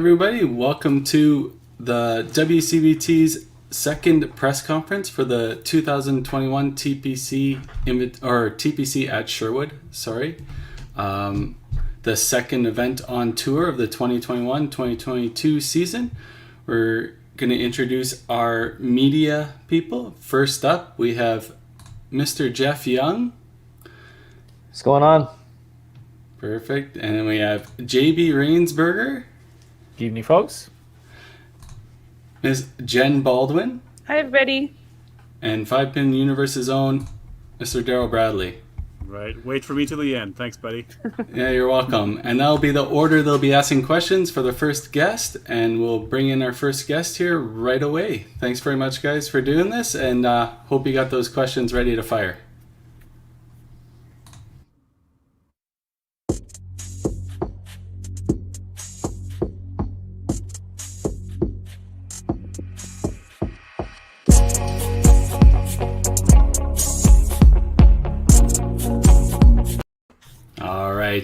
everybody. Welcome to the WCBT's second press conference for the 2021 TPC at Sherwood. The second event on tour of the 2021-2022 season. We're going to introduce our media people. First up, we have Mr. Jeff Young. What's going on? Perfect. And then we have JB Rainsberger. Good evening, folks. Ms. Jen Baldwin. Hi, everybody. And Five Pin Universe's own Mr. Daryl Bradley. Right. Wait for me till the end. Thanks, buddy. Yeah, you're welcome. And that'll be the order they'll be asking questions for the first guest. And we'll bring in our first guest here right away. Thanks very much, guys, for doing this. And hope you got those questions ready to fire.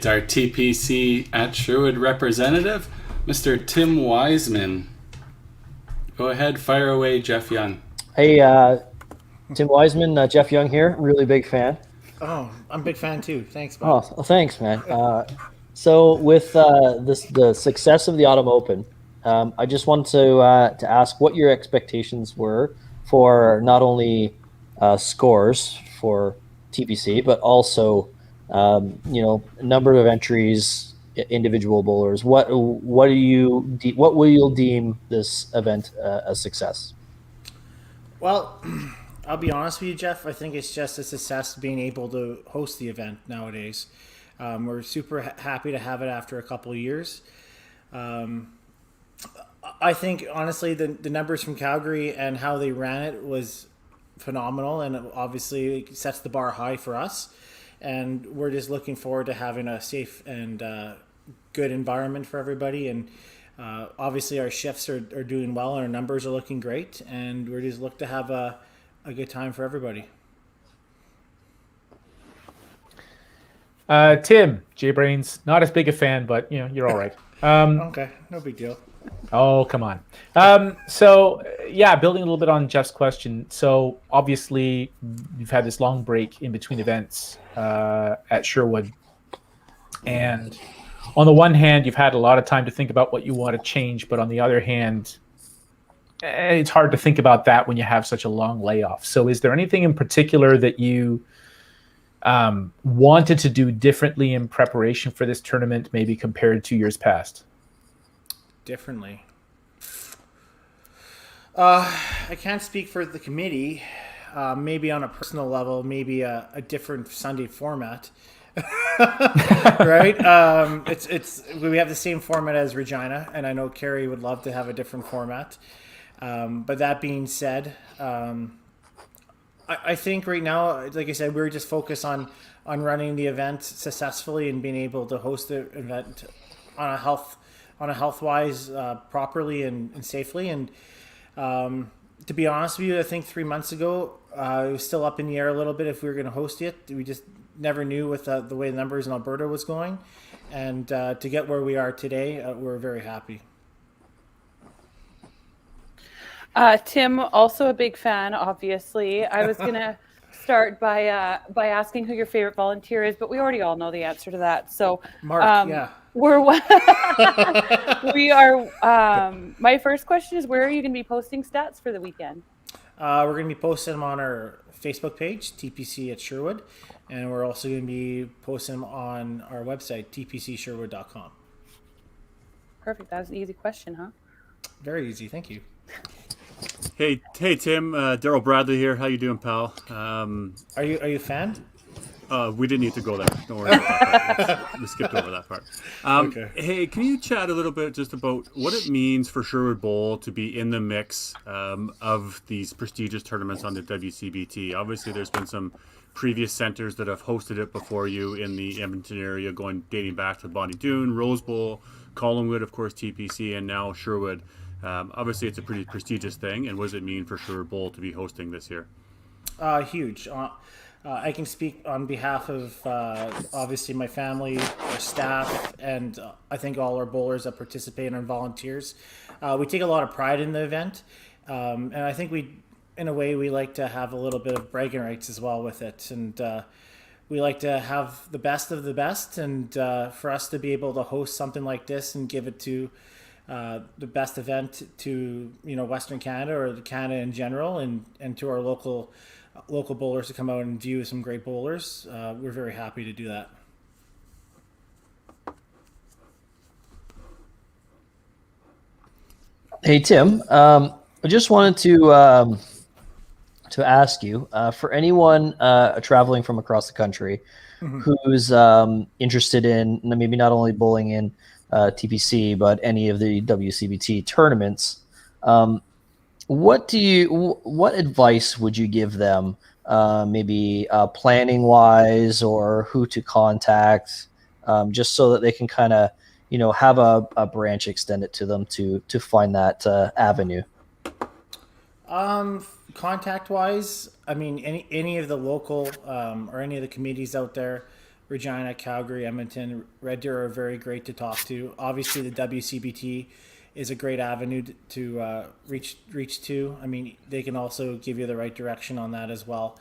Our TPC at Sherwood representative, Mr. Tim Wiseman. Go ahead, fire away, Jeff Young. Hey, Tim Wiseman, Jeff Young here. Really big fan. Oh, I'm a big fan too. Thanks, bud. Oh, well, thanks, man. So with the success of the Autumn Open, I just wanted to ask what your expectations were for not only scores for TPC, but also number of entries, individual bowlers. What will you deem this event a success? Well, I'll be honest with you, Jeff. I think it's just a success being able to host the event nowadays. We're super happy to have it after a couple of years. I think, honestly, the numbers from Calgary and how they ran it was phenomenal, and obviously it sets the bar high for us. And we're just looking forward to having a safe and good environment for everybody. And obviously our shifts are doing well, and our numbers are looking great. And we're just looking to have a good time for everybody. Tim, J-Brains, not as big a fan, but you're all right. Okay, no big deal. Oh, come on. Building a little bit on Jeff's question. So obviously you've had this long break in between events at Sherwood. And on the one hand, you've had a lot of time to think about what you want to change. But on the other hand, it's hard to think about that when you have such a long layoff. So is there anything in particular that you wanted to do differently in preparation for this tournament, maybe compared to years past? Differently. I can't speak for the committee. Maybe on a personal level, maybe a different Sunday format. Right? We have the same format as Regina, and I know Carrie would love to have a different format. But that being said, I think right now, like I said, we're just focused on running the event successfully and being able to host the event on a health-wise properly and safely. And to be honest with you, I think 3 months ago, it was still up in the air a little bit if we were going to host it. We just never knew with the way the numbers in Alberta was going. And to get where we are today, we're very happy. Tim, also a big fan, obviously. I was going to start by asking who your favorite volunteer is, but we already all know the answer to that. So Mark, yeah. We are. My first question is, where are you going to be posting stats for the weekend? We're going to be posting them on our Facebook page, TPC at Sherwood, and we're also going to be posting them on our website, tpcsherwood.com. Perfect. That was an easy question, huh? Very easy. Thank you. Hey, Tim. Daryl Bradley here. How you doing, pal? Are you a fan? We didn't need to go there. Don't worry about that. We skipped over that part. Okay. Hey, can you chat a little bit just about what it means for Sherwood Bowl to be in the mix of these prestigious tournaments on the WCBT? Obviously, there's been some previous centers that have hosted it before you in the Edmonton area, dating back to Bonnie Doon, Rose Bowl, Collingwood, of course, TPC, and now Sherwood. Obviously, it's a pretty prestigious thing. And what does it mean for Sherwood Bowl to be hosting this year? Huge. I can speak on behalf of obviously my family, our staff, and I think all our bowlers that participate and our volunteers. We take a lot of pride in the event, and I think in a way, we like to have a little bit of bragging rights as well with it, and we like to have the best of the best. And for us to be able to host something like this and give it to the best event to Western Canada or Canada in general, and to our local bowlers to come out and view some great bowlers. We're very happy to do that. Hey Tim, I just wanted to ask you for anyone traveling from across the country who's interested in maybe not only bowling in TPC but any of the WCBT tournaments. What advice would you give them, maybe planning wise, or who to contact, just so that they can kind of have a branch extended to them to find that avenue? Contact wise, I mean, any of the local or any of the committees out there, Regina, Calgary, Edmonton, Red Deer are very great to talk to. Obviously, the WCBT is a great avenue to reach to. I mean, they can also give you the right direction on that as well.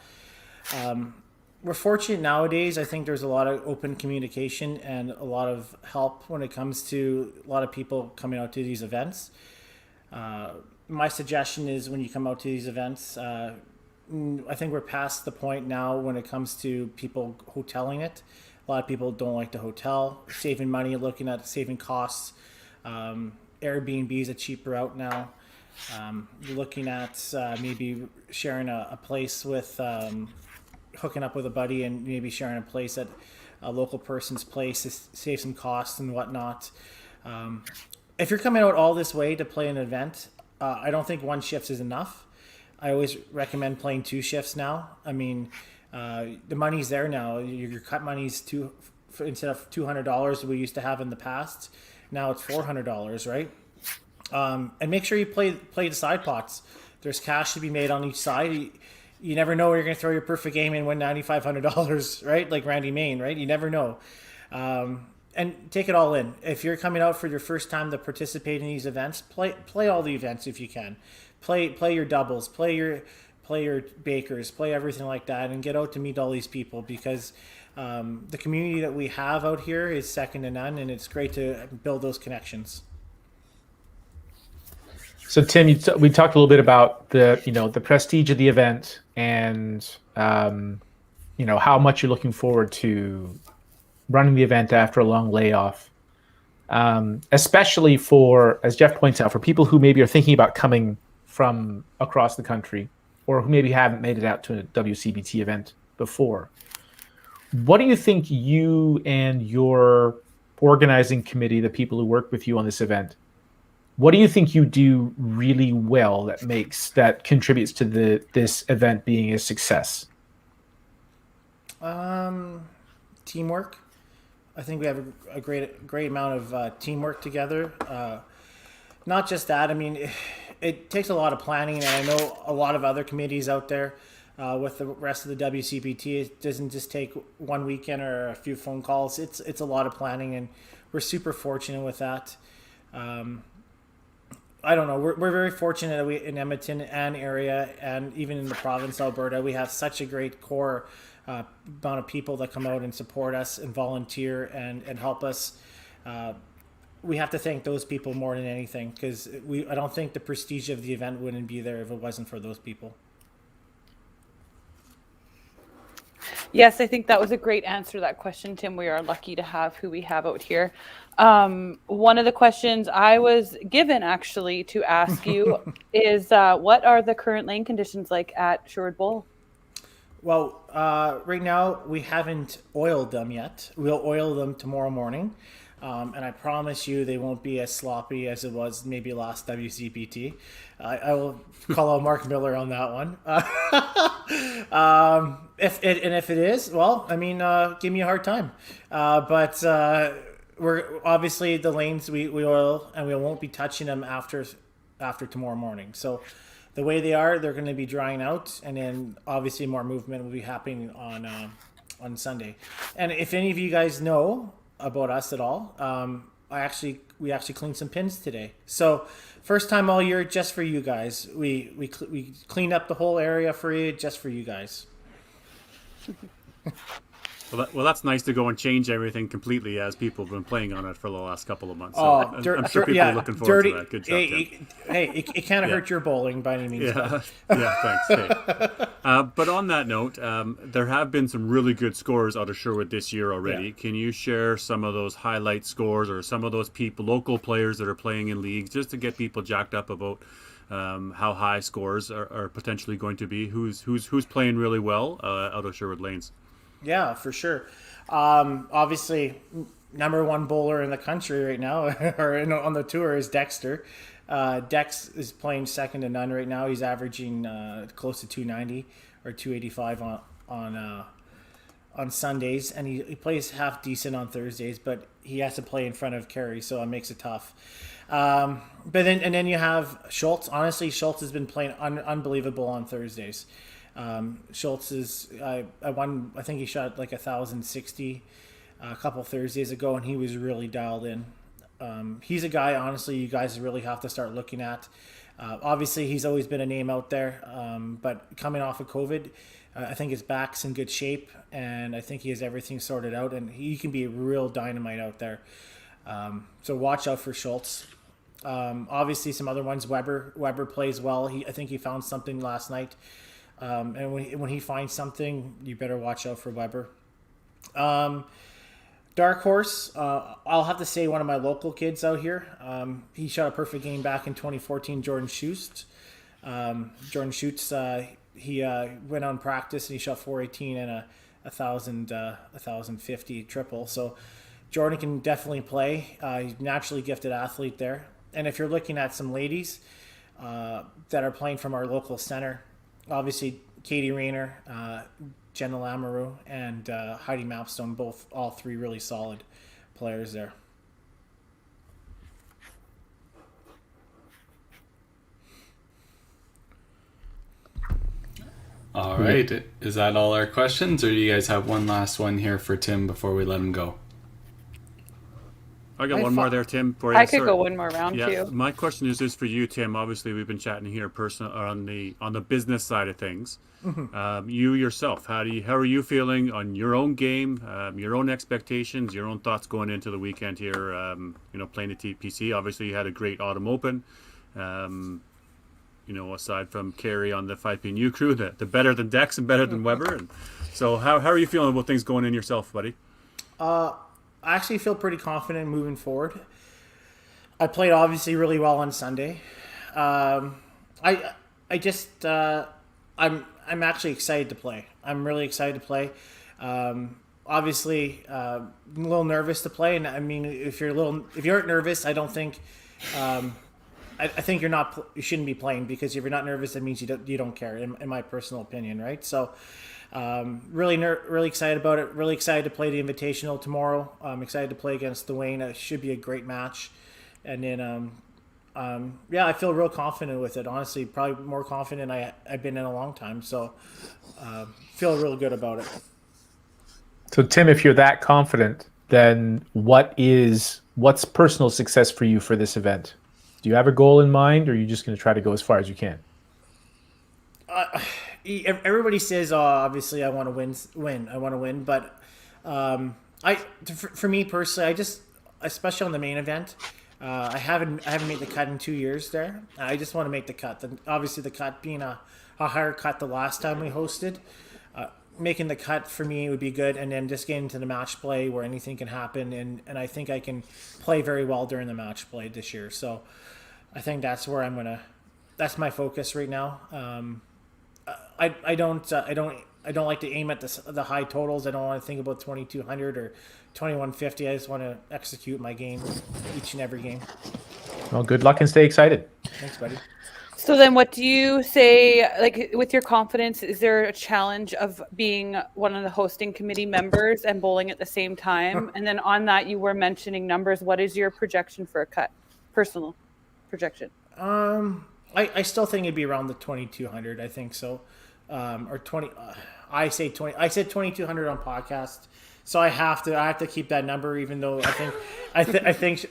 We're fortunate nowadays. I think there's a lot of open communication and a lot of help when it comes to a lot of people coming out to these events. My suggestion is when you come out to these events, I think we're past the point now when it comes to people hoteling it. A lot of people don't like to hotel, saving money, looking at saving costs. Airbnb is a cheaper route now. You're looking at maybe sharing a place with, hooking up with a buddy and maybe sharing a place at a local person's place to save some costs and whatnot. If you're coming out all this way to play an event, I don't think one shift is enough. I always recommend playing 2 shifts now. I mean, the money's there now. Your cut money's instead of $200 we used to have in the past, now it's $400, right? And make sure you play the side pots. There's cash to be made on each side. You never know where you're going to throw your perfect game and win $9,500, right? Like Randy Main, right? You never know. And take it all in. If you're coming out for your first time to participate in these events, play all the events if you can. Play your doubles, play your bakers, play everything like that, and get out to meet all these people, because the community that we have out here is second to none, and it's great to build those connections. So Tim, we talked a little bit about the prestige of the event, and how much you're looking forward to running the event after a long layoff, especially for, as Jeff points out, for people who maybe are thinking about coming from across the country, or who maybe haven't made it out to a WCBT event before. What do you think you and your organizing committee, the people who work with you on this event, what do you think you do really well that contributes to this event being a success? Teamwork. I think we have a great amount of teamwork together. Not just that. I mean, it takes a lot of planning, and I know a lot of other committees out there with the rest of the WCBT. It doesn't just take one weekend or a few phone calls. It's a lot of planning, and we're super fortunate with that. I don't know. We're very fortunate that we in Edmonton and area, and even in the province of Alberta, we have such a great core amount of people that come out and support us and volunteer and help us. We have to thank those people more than anything, because I don't think the prestige of the event wouldn't be there if it wasn't for those people. Yes, I think that was a great answer to that question, Tim. We are lucky to have who we have out here. One of the questions I was given actually to ask you is what are the current lane conditions like at Sherwood Bowl? Well, right now we haven't oiled them yet. We'll oil them tomorrow morning. And I promise you they won't be as sloppy as it was maybe last WCBT. I will call out Mark Miller on that one. If it is, well, I mean, give me a hard time. But we're obviously the lanes we oil, and we won't be touching them after tomorrow morning. So the way they are, they're going to be drying out, and then obviously more movement will be happening on Sunday. And if any of you guys know about us at all, we actually cleaned some pins today. So first time all year, just for you guys. We cleaned up the whole area for you, just for you guys. Well, that's nice to go and change everything completely as people have been playing on it for the last couple of months. So Oh, I'm sure people are looking forward to that. Good job, Tim. Hey, it can't hurt your bowling by any means. Yeah, yeah, thanks. Hey. But on that note, there have been some really good scores out of Sherwood this year already. Yeah. Can you share some of those highlight scores or some of those local players that are playing in leagues, just to get people jacked up about how high scores are potentially going to be? Who's playing really well out of Sherwood Lanes? Yeah, for sure. Obviously, number one bowler in the country right now, or on the tour, is Dexter. Dex is playing second to none right now. He's averaging close to 290 or 285 on Sundays, and he plays half decent on Thursdays, but he has to play in front of Kerry, so it makes it tough. But then you have Schultz. Honestly, Schultz has been playing unbelievable on Thursdays. Schultz is I think he shot like 1,060 a couple Thursdays ago, and he was really dialed in. He's a guy, honestly, you guys really have to start looking at. Obviously, he's always been a name out there, but coming off of COVID, I think his back's in good shape, and I think he has everything sorted out, and he can be a real dynamite out there. So watch out for Schultz. Obviously, some other ones. Weber plays well. I think he found something last night. And when he finds something, you better watch out for Weber. Dark horse, I'll have to say one of my local kids out here. He shot a perfect game back in 2014, Jordan Schutz. Jordan Schutz, he went on practice and he shot 418 and a 1,050 triple. So Jordan can definitely play. He's a naturally gifted athlete there. And if you're looking at some ladies that are playing from our local center, obviously Katie Rayner, Jenna Lamoureux, and Heidi Mapstone, all three really solid players there. All right. Is that all our questions, or do you guys have one last one here for Tim before we let him go? I got one more there, Tim. For you. I could go one more round Yeah, too. my question is for you, Tim. Obviously, we've been chatting here on the business side of things. Mm-hmm. You yourself, how are you feeling on your own game, your own expectations, your own thoughts going into the weekend here? Playing the TPC. Obviously, you had a great autumn open. Aside from Kerry on the 5PNU crew, the better than Dex and better than Weber. And so, how are you feeling about things going in yourself, buddy? I actually feel pretty confident moving forward. I played obviously really well on Sunday. I'm actually excited to play. I'm really excited to play. Obviously, a little nervous to play. And I mean, if you aren't nervous, I don't think. I think you shouldn't be playing, because if you're not nervous, that means you don't care. In my personal opinion, right? So. Really excited about it. Really excited to play the Invitational tomorrow. I'm excited to play against Dwayne. It should be a great match. And then, I feel real confident with it. Honestly, probably more confident I've been in a long time. So, feel real good about it. So, Tim, if you're that confident, then what's personal success for you for this event? Do you have a goal in mind, or are you just going to try to go as far as you can? Everybody says, obviously, I want to win. I want to win, but for me personally, especially on the main event, I haven't made the cut in 2 years. There, I just want to make the cut. Obviously, the cut being a higher cut the last time we hosted, making the cut for me would be good, and then just getting to the match play where anything can happen, and I think I can play very well during the match play this year. So, I think that's where that's my focus right now. I don't like to aim at the high totals. I don't want to think about 2,200 or 2,150. I just want to execute my game each and every game. Well, good luck and stay excited. Thanks, buddy. So then what do you say, like, with your confidence, is there a challenge of being one of the hosting committee members and bowling at the same time? And then on that, you were mentioning numbers. What is your projection for a cut? Personal projection. I still think it'd be around the 2200. I think so, or 20. I say 20. I said 2200 on podcast, so I have to keep that number, even though I think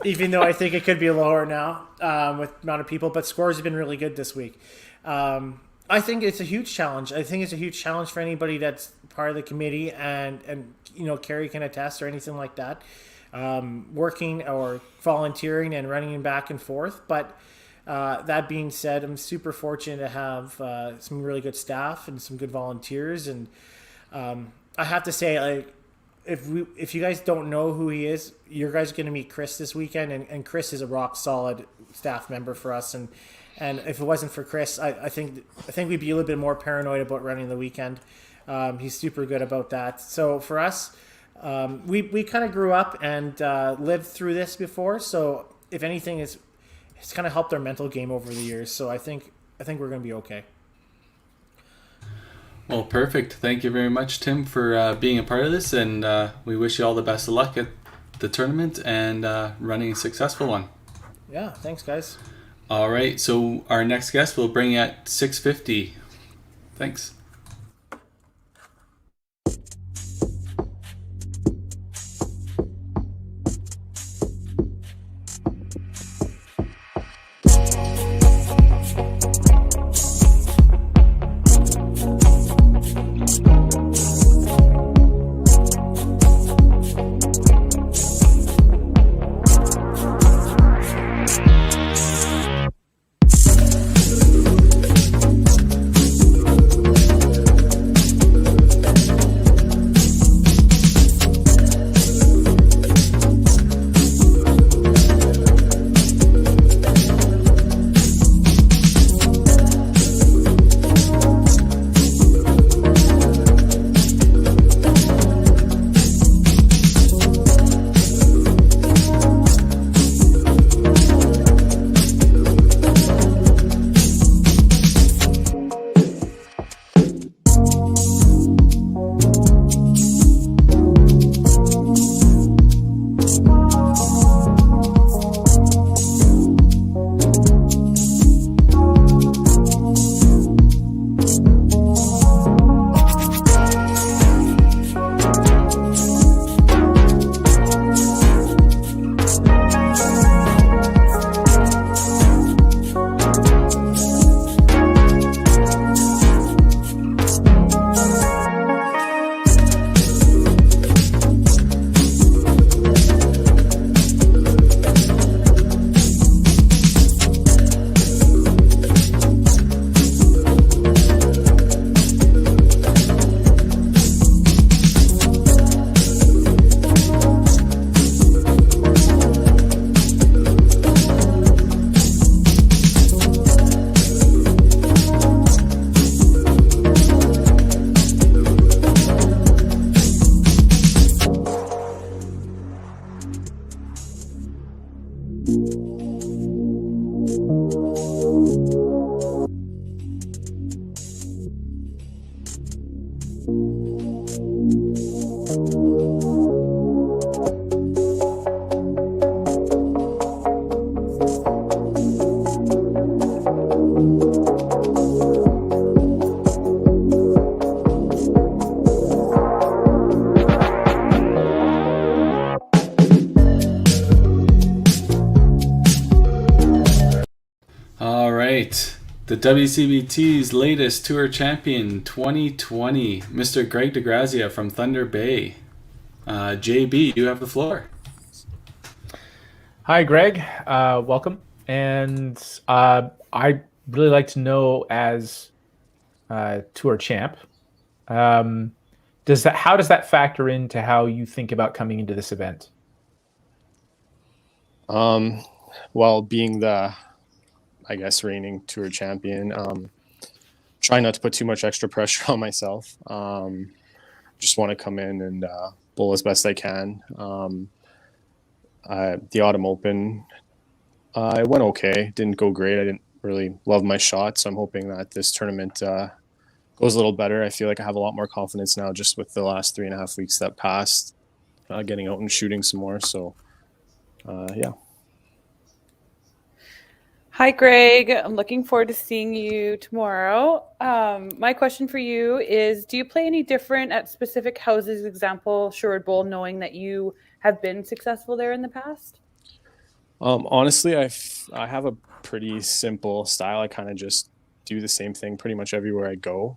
even though I think it could be lower now with the amount of people. But scores have been really good this week. I think it's a huge challenge. I think it's a huge challenge for anybody that's part of the committee, and Carrie can attest or anything like that, working or volunteering and running back and forth. But that being said, I'm super fortunate to have some really good staff and some good volunteers. And I have to say, like, if you guys don't know who he is, you guys are going to meet Chris this weekend. And Chris is a rock solid staff member for us. And if it wasn't for Chris, I think we'd be a little bit more paranoid about running the weekend. He's super good about that. So for us, we kind of grew up and lived through this before. So if anything, it's kind of helped our mental game over the years. So I think we're going to be okay. Well, perfect. Thank you very much, Tim, for being a part of this, and we wish you all the best of luck at the tournament and running a successful one. Yeah, thanks, guys. All right, so our next guest will bring at 6:50. Thanks. The WCBT's latest tour champion 2020, Mr. Greg DeGrazia from Thunder Bay. JB, you have the floor. Hi, Greg. Welcome. And I'd really like to know, as tour champ, how does that factor into how you think about coming into this event? Well, being the, I guess, reigning tour champion, try not to put too much extra pressure on myself. Just want to come in and bowl as best I can. The Autumn Open, it went okay. Didn't go great. I didn't really love my shot, so I'm hoping that this tournament goes a little better. I feel like I have a lot more confidence now, just with the last 3.5 weeks that passed, getting out and shooting some more. So, yeah. Hi, Greg. I'm looking forward to seeing you tomorrow. My question for you is, do you play any different at specific houses, example, Sherwood Bowl, knowing that you have been successful there in the past? Honestly, I have a pretty simple style. I kind of just do the same thing pretty much everywhere I go.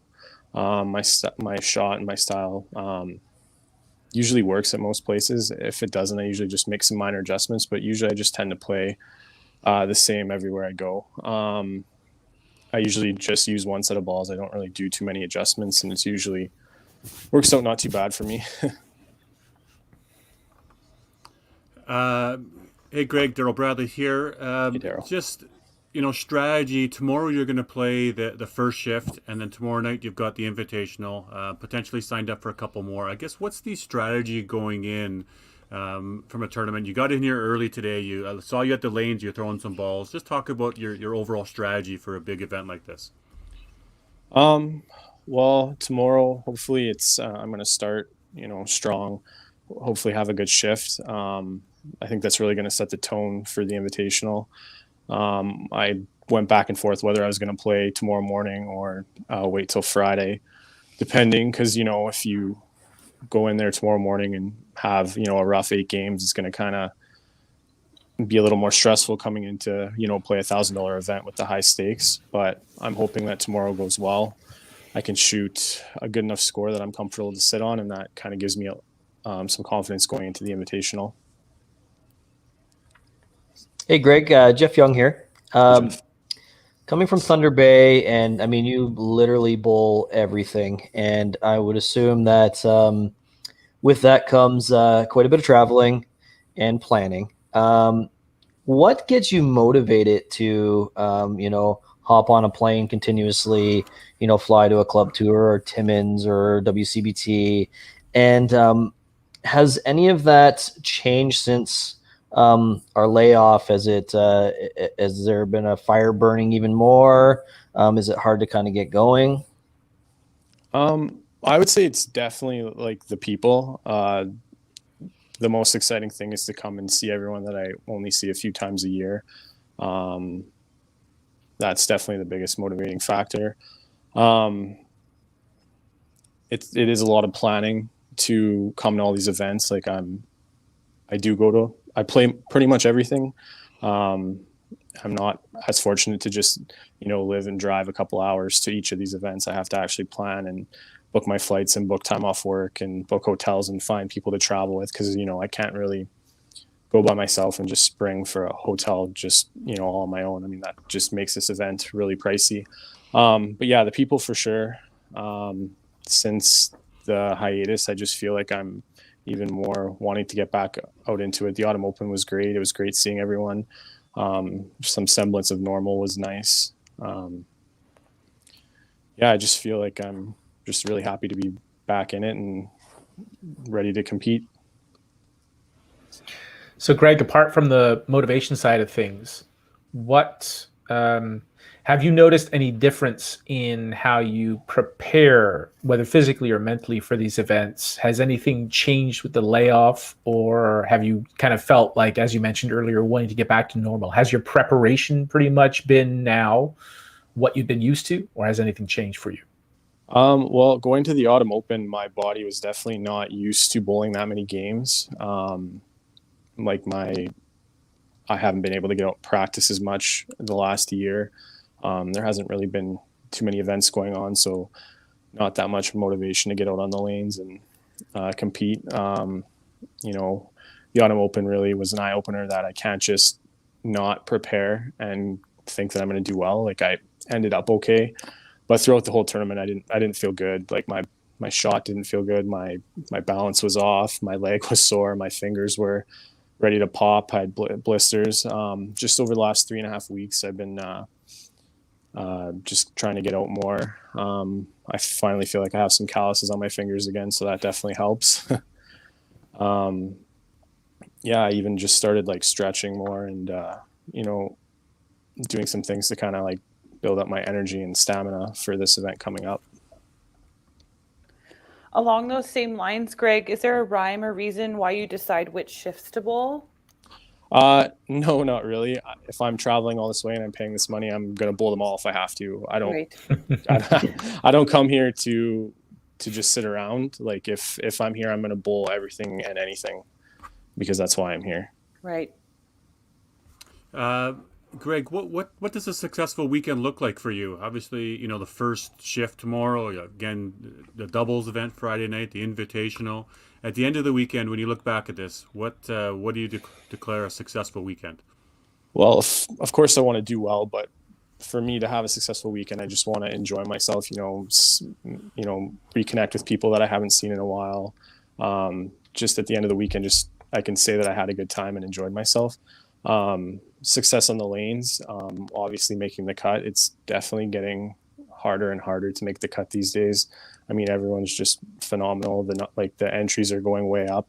My shot and my style usually works at most places. If it doesn't, I usually just make some minor adjustments. But usually, I just tend to play the same everywhere I go. I usually just use one set of balls. I don't really do too many adjustments, and it's usually works out not too bad for me. Hey, Greg, Daryl Bradley here. Hey, Daryl. Just, strategy. Tomorrow you're going to play the first shift, and then tomorrow night you've got the invitational, potentially signed up for a couple more. I guess what's the strategy going in from a tournament? You got in here early today. I saw you at the lanes. You're throwing some balls. Just talk about your overall strategy for a big event like this. Well, tomorrow, hopefully I'm going to start, strong, hopefully have a good shift. I think that's really going to set the tone for the invitational. I went back and forth whether I was going to play tomorrow morning or wait till Friday, depending, because, if you go in there tomorrow morning and have, a rough 8 games, it's going to kind of be a little more stressful coming into, play $1,000 event with the high stakes. But I'm hoping that tomorrow goes well. I can shoot a good enough score that I'm comfortable to sit on, and that kind of gives me some confidence going into the invitational. Hey, Greg, Jeff Young here. Coming from Thunder Bay, and I mean, you literally bowl everything, and I would assume that with that comes quite a bit of traveling and planning. What gets you motivated to, hop on a plane continuously, fly to a club tour or Timmins or WCBT? And has any of that changed since our layoff? Has there been a fire burning even more? Is it hard to kind of get going? I would say it's definitely like the people. The most exciting thing is to come and see everyone that I only see a few times a year. That's definitely the biggest motivating factor. It is a lot of planning to come to all these events. Like I play pretty much everything. I'm not as fortunate to just, live and drive a couple hours to each of these events. I have to actually plan and book my flights and book time off work and book hotels and find people to travel with. Cause I can't really go by myself and just spring for a hotel, just, all on my own. I mean, that just makes this event really pricey. But yeah, the people for sure. Since the hiatus, I just feel like I'm even more wanting to get back out into it. The Autumn Open was great. It was great seeing everyone. Some semblance of normal was nice. I just feel like I'm just really happy to be back in it and ready to compete. So, Greg, apart from the motivation side of things, what have you noticed any difference in how you prepare, whether physically or mentally, for these events? Has anything changed with the layoff, or have you kind of felt like, as you mentioned earlier, wanting to get back to normal? Has your preparation pretty much been now what you've been used to, or has anything changed for you? Well, going to the Autumn Open, my body was definitely not used to bowling that many games. I haven't been able to get out practice as much the last year. There hasn't really been too many events going on, so not that much motivation to get out on the lanes and compete. The Autumn Open really was an eye opener that I can't just not prepare and think that I'm going to do well. Like, I ended up okay, but throughout the whole tournament, I didn't feel good. Like, my shot didn't feel good. My balance was off. My leg was sore. My fingers were ready to pop. I had blisters. Just over the last 3.5 weeks, I've been just trying to get out more. I finally feel like I have some calluses on my fingers again, so that definitely helps. I even just started like stretching more and doing some things to kind of like build up my energy and stamina for this event coming up. Along those same lines, Greg, is there a rhyme or reason why you decide which shifts to bowl? No, not really. If I'm traveling all this way and I'm paying this money, I'm gonna bowl them all if I have to. Right. I don't come here to just sit around. Like if I'm here, I'm gonna bowl everything and anything because that's why I'm here. Right. Greg, what does a successful weekend look like for you? Obviously, the first shift tomorrow, again, the doubles event Friday night, the invitational. At the end of the weekend, when you look back at this, what do you declare a successful weekend? Well, of course I want to do well, but for me to have a successful weekend, I just want to enjoy myself. Reconnect with people that I haven't seen in a while. Just at the end of the weekend, just I can say that I had a good time and enjoyed myself. Success on the lanes, obviously making the cut. It's definitely getting harder and harder to make the cut these days. I mean, everyone's just phenomenal. The entries are going way up.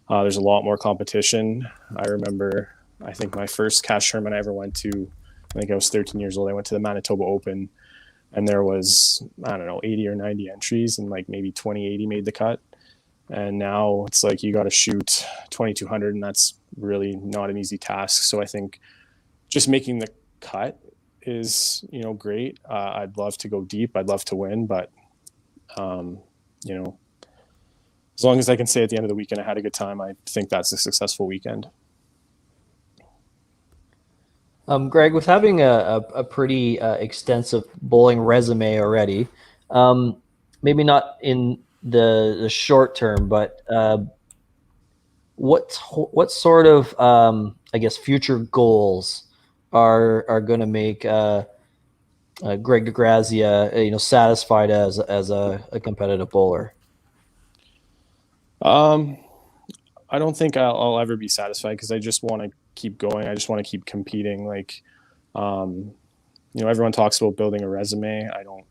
There's a lot more competition. I remember, I think my first cash tournament I ever went to, I think I was 13 years old. I went to the Manitoba Open, and there was, I don't know, 80 or 90 entries, and like maybe 80 made the cut. And now it's like you got to shoot 2,200, and that's really not an easy task. So I think just making the cut is, great. I'd love to go deep. I'd love to win, but as long as I can say at the end of the weekend I had a good time, I think that's a successful weekend. Greg, with having a pretty extensive bowling resume already, maybe not in the short term, but what sort of I guess future goals are going to make Greg DeGrazia satisfied as a competitive bowler? I don't think I'll ever be satisfied because I just want to keep going. I just want to keep competing. Like, everyone talks about building a resume. I don't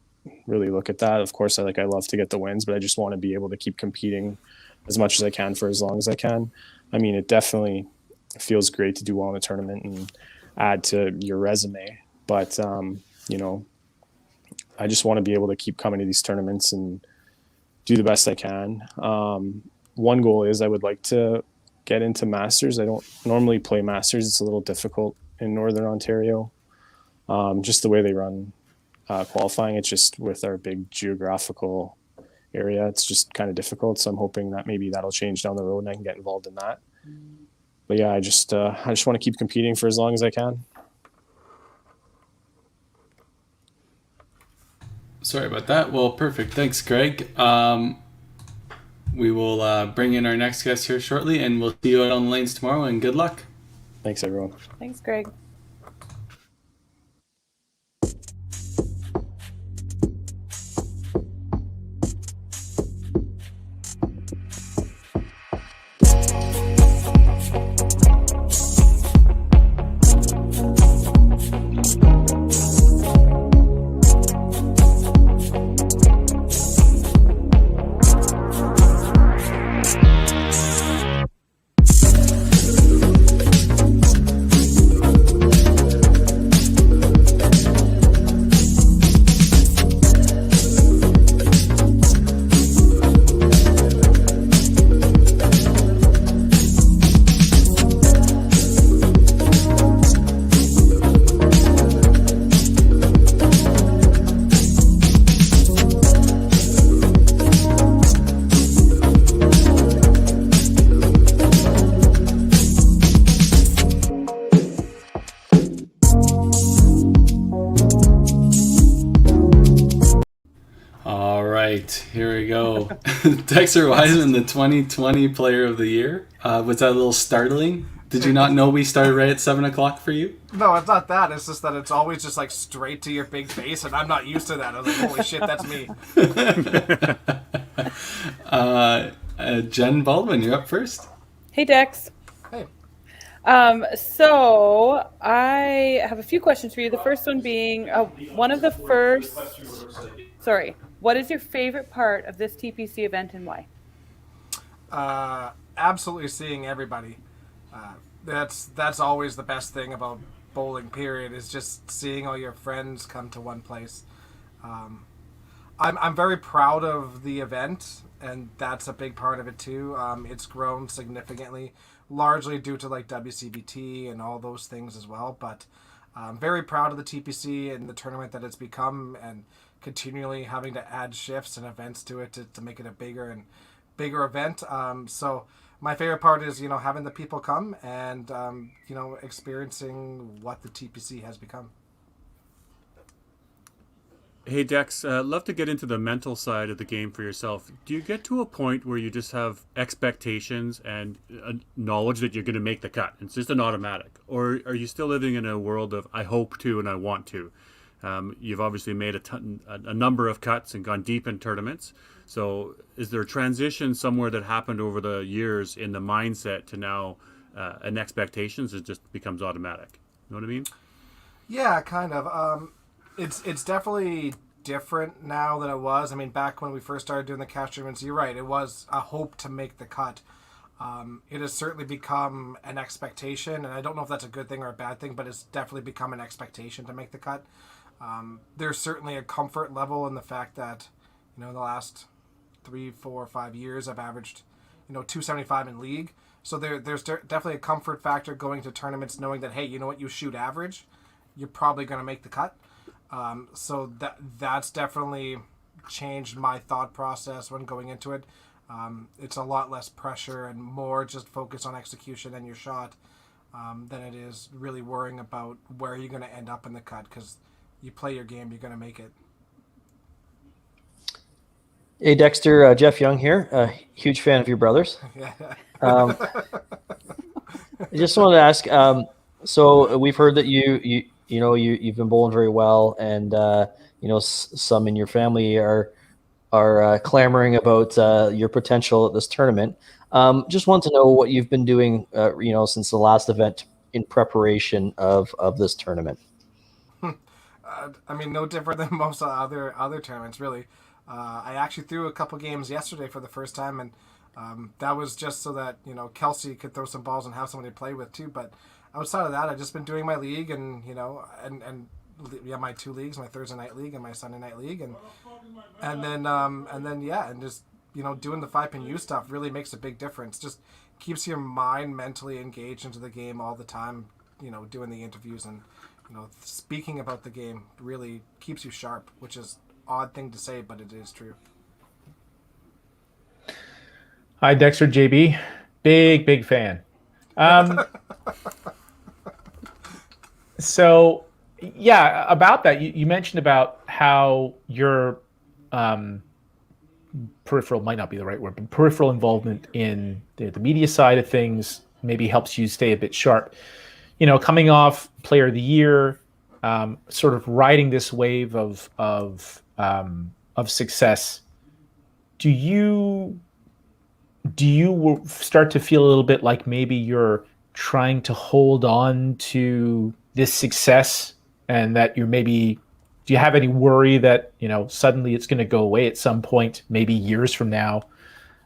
really look at that. Of course, I love to get the wins, but I just want to be able to keep competing as much as I can for as long as I can. I mean, it definitely feels great to do well in a tournament and add to your resume. But, I just want to be able to keep coming to these tournaments and do the best I can. One goal is I would like to get into Masters. I don't normally play Masters. It's a little difficult in Northern Ontario. Just the way they run qualifying, it's just with our big geographical area, it's just kind of difficult. So I'm hoping that maybe that'll change down the road and I can get involved in that. But yeah, I just want to keep competing for as long as I can. Sorry about that. Well, perfect. Thanks, Greg. We will bring in our next guest here shortly, and we'll see you out on the lanes tomorrow, and good luck. Thanks, everyone. Thanks, Greg. Here we go. Dexter Wiseman, the 2020 Player of the Year. Was that a little startling? Did you not know we started right at 7 o'clock for you? No, it's not that. It's just that it's always just like straight to your big face, and I'm not used to that. I was like, holy shit, that's me. Jen Baldwin, you're up first. Hey, Dex. Hey. So I have a few questions for you. The first one being what is your favorite part of this TPC event and why? Absolutely seeing everybody. That's always the best thing about bowling, period, is just seeing all your friends come to one place. I'm very proud of the event and that's a big part of it too. It's grown significantly, largely due to like WCBT and all those things as well. But I'm very proud of the TPC and the tournament that it's become, and continually having to add shifts and events to it to make it a bigger and bigger event. So my favorite part is, having the people come and, experiencing what the TPC has become. Hey Dex, love to get into the mental side of the game for yourself. Do you get to a point where you just have expectations and knowledge that you're going to make the cut? It's just an automatic, or are you still living in a world of I hope to and I want to? You've obviously made a number of cuts and gone deep in tournaments. So is there a transition somewhere that happened over the years in the mindset to now an expectations? It just becomes automatic. You know what I mean? Yeah, kind of. It's definitely different now than it was. I mean, back when we first started doing the cash tournaments, you're right. It was a hope to make the cut. It has certainly become an expectation, and I don't know if that's a good thing or a bad thing, but it's definitely become an expectation to make the cut. There's certainly a comfort level in the fact that, in the last 3, 4, 5 years, I've averaged, 275 in league. So there's definitely a comfort factor going to tournaments knowing that, hey, you know what, you shoot average, you're probably going to make the cut. So that's definitely changed my thought process when going into it. It's a lot less pressure and more just focus on execution and your shot than it is really worrying about where you're going to end up in the cut, because you play your game, you're going to make it. Hey, Dexter, Jeff Young here. Huge fan of your brothers. I just wanted to ask, so we've heard that you've been bowling very well, and some in your family are clamoring about your potential at this tournament. Just want to know what you've been doing, since the last event in preparation of this tournament. I mean, no different than most other tournaments, really. I actually threw a couple games yesterday for the first time, and that was just so that Kelsey could throw some balls and have somebody to play with too. But outside of that, I've just been doing my league, and my 2 leagues, my Thursday night league and my Sunday night league, and just doing the 5-pin U stuff really makes a big difference. Just keeps your mind mentally engaged into the game all the time. Doing the interviews and speaking about the game really keeps you sharp, which is odd thing to say, but it is true. Hi, Dexter, JB. Big fan. So, yeah, about that, you mentioned about how your peripheral might not be the right word, but peripheral involvement in the media side of things maybe helps you stay a bit sharp. Coming off Player of the Year, sort of riding this wave of success, do you start to feel a little bit like maybe you're trying to hold on to this success, and that do you have any worry that suddenly it's going to go away at some point, maybe years from now?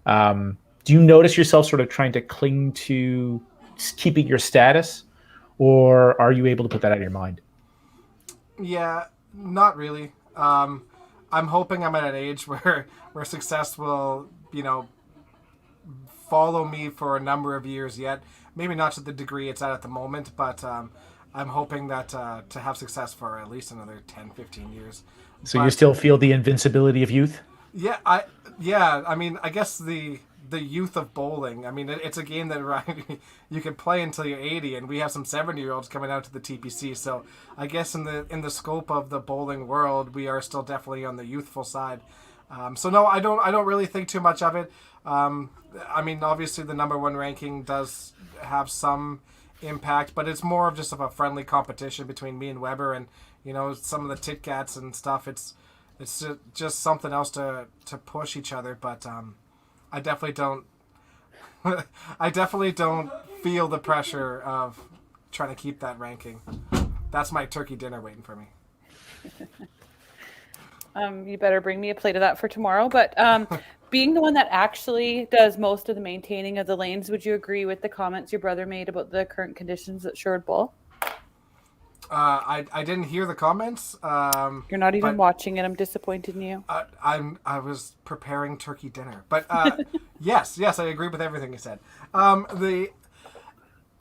Do you notice yourself sort of trying to cling to keeping your status, or are you able to put that out of your mind? Yeah, not really. I'm hoping I'm at an age where success will, follow me for a number of years yet. Maybe not to the degree it's at the moment, but I'm hoping that to have success for at least another 10, 15 years. So you still feel the invincibility of youth? Yeah, I mean, I guess the youth of bowling. I mean, it's a game that you can play until you're 80, and we have some 70-year-olds coming out to the TPC. So I guess in the scope of the bowling world, we are still definitely on the youthful side. So no, I don't really think too much of it. I mean, obviously the number 1 ranking does have some impact, but it's more of just a friendly competition between me and Weber, and some of the tit cats and stuff. It's just something else to push each other, but I definitely don't feel the pressure of trying to keep that ranking. That's my turkey dinner waiting for me. You better bring me a plate of that for tomorrow. But being the one that actually does most of the maintaining of the lanes, would you agree with the comments your brother made about the current conditions at Sherwood Bowl? I didn't hear the comments. You're not even but watching it. I'm disappointed in you. I was preparing turkey dinner, but yes, I agree with everything you said.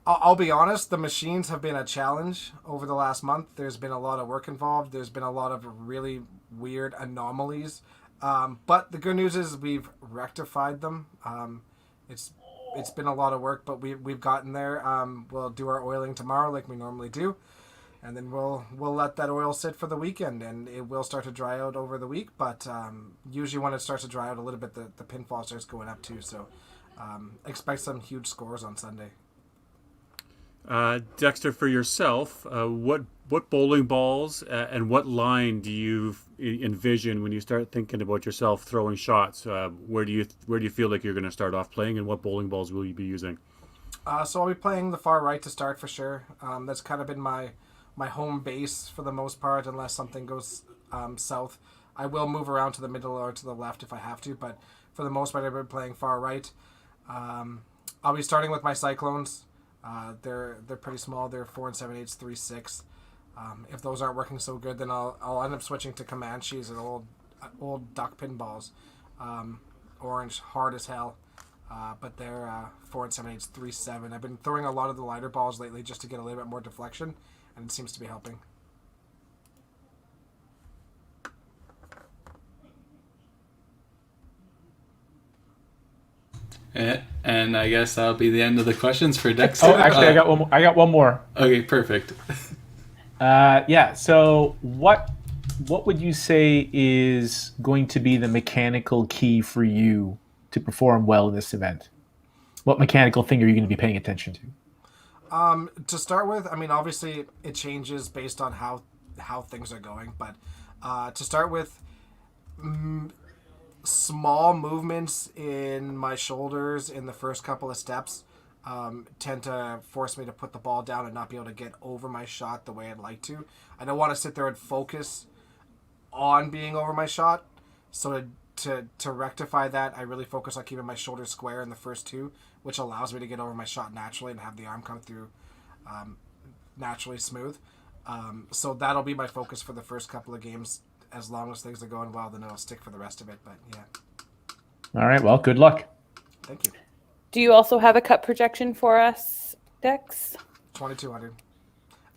I'll be honest, the machines have been a challenge over the last month. There's been a lot of work involved. There's been a lot of really weird anomalies. But the good news is we've rectified them. It's been a lot of work, but we've gotten there. We'll do our oiling tomorrow like we normally do. And then we'll let that oil sit for the weekend, and it will start to dry out over the week. But usually when it starts to dry out a little bit, the pinfall starts going up too. So expect some huge scores on Sunday. Dexter, for yourself, what bowling balls and what line do you envision when you start thinking about yourself throwing shots? Where do you feel like you're going to start off playing, and what bowling balls will you be using? So I'll be playing the far right to start for sure. That's kind of been my home base for the most part, unless something goes south. I will move around to the middle or to the left if I have to, but for the most part, I've been playing far right. I'll be starting with my Cyclones. They're pretty small. They're 4 7/8, 3/6. If those aren't working so good, then I'll end up switching to Comanches and old duck pinballs. Orange, hard as hell. But they're 4 7/8, 3/7. I've been throwing a lot of the lighter balls lately just to get a little bit more deflection, and it seems to be helping. And I guess that'll be the end of the questions for Dexter. Oh, actually, I got one more. Okay, perfect. Yeah. So what would you say is going to be the mechanical key for you to perform well in this event? What mechanical thing are you going to be paying attention to? To start with, I mean, obviously it changes based on how things are going, but to start with, small movements in my shoulders in the first couple of steps tend to force me to put the ball down and not be able to get over my shot the way I'd like to. I don't want to sit there and focus on being over my shot. So to rectify that, I really focus on keeping my shoulders square in the first two, which allows me to get over my shot naturally and have the arm come through naturally smooth. So that'll be my focus for the first couple of games. As long as things are going well, then it'll stick for the rest of it. But yeah. All right. Well, good luck. Thank you. Do you also have a cut projection for us, Dex? 2,200.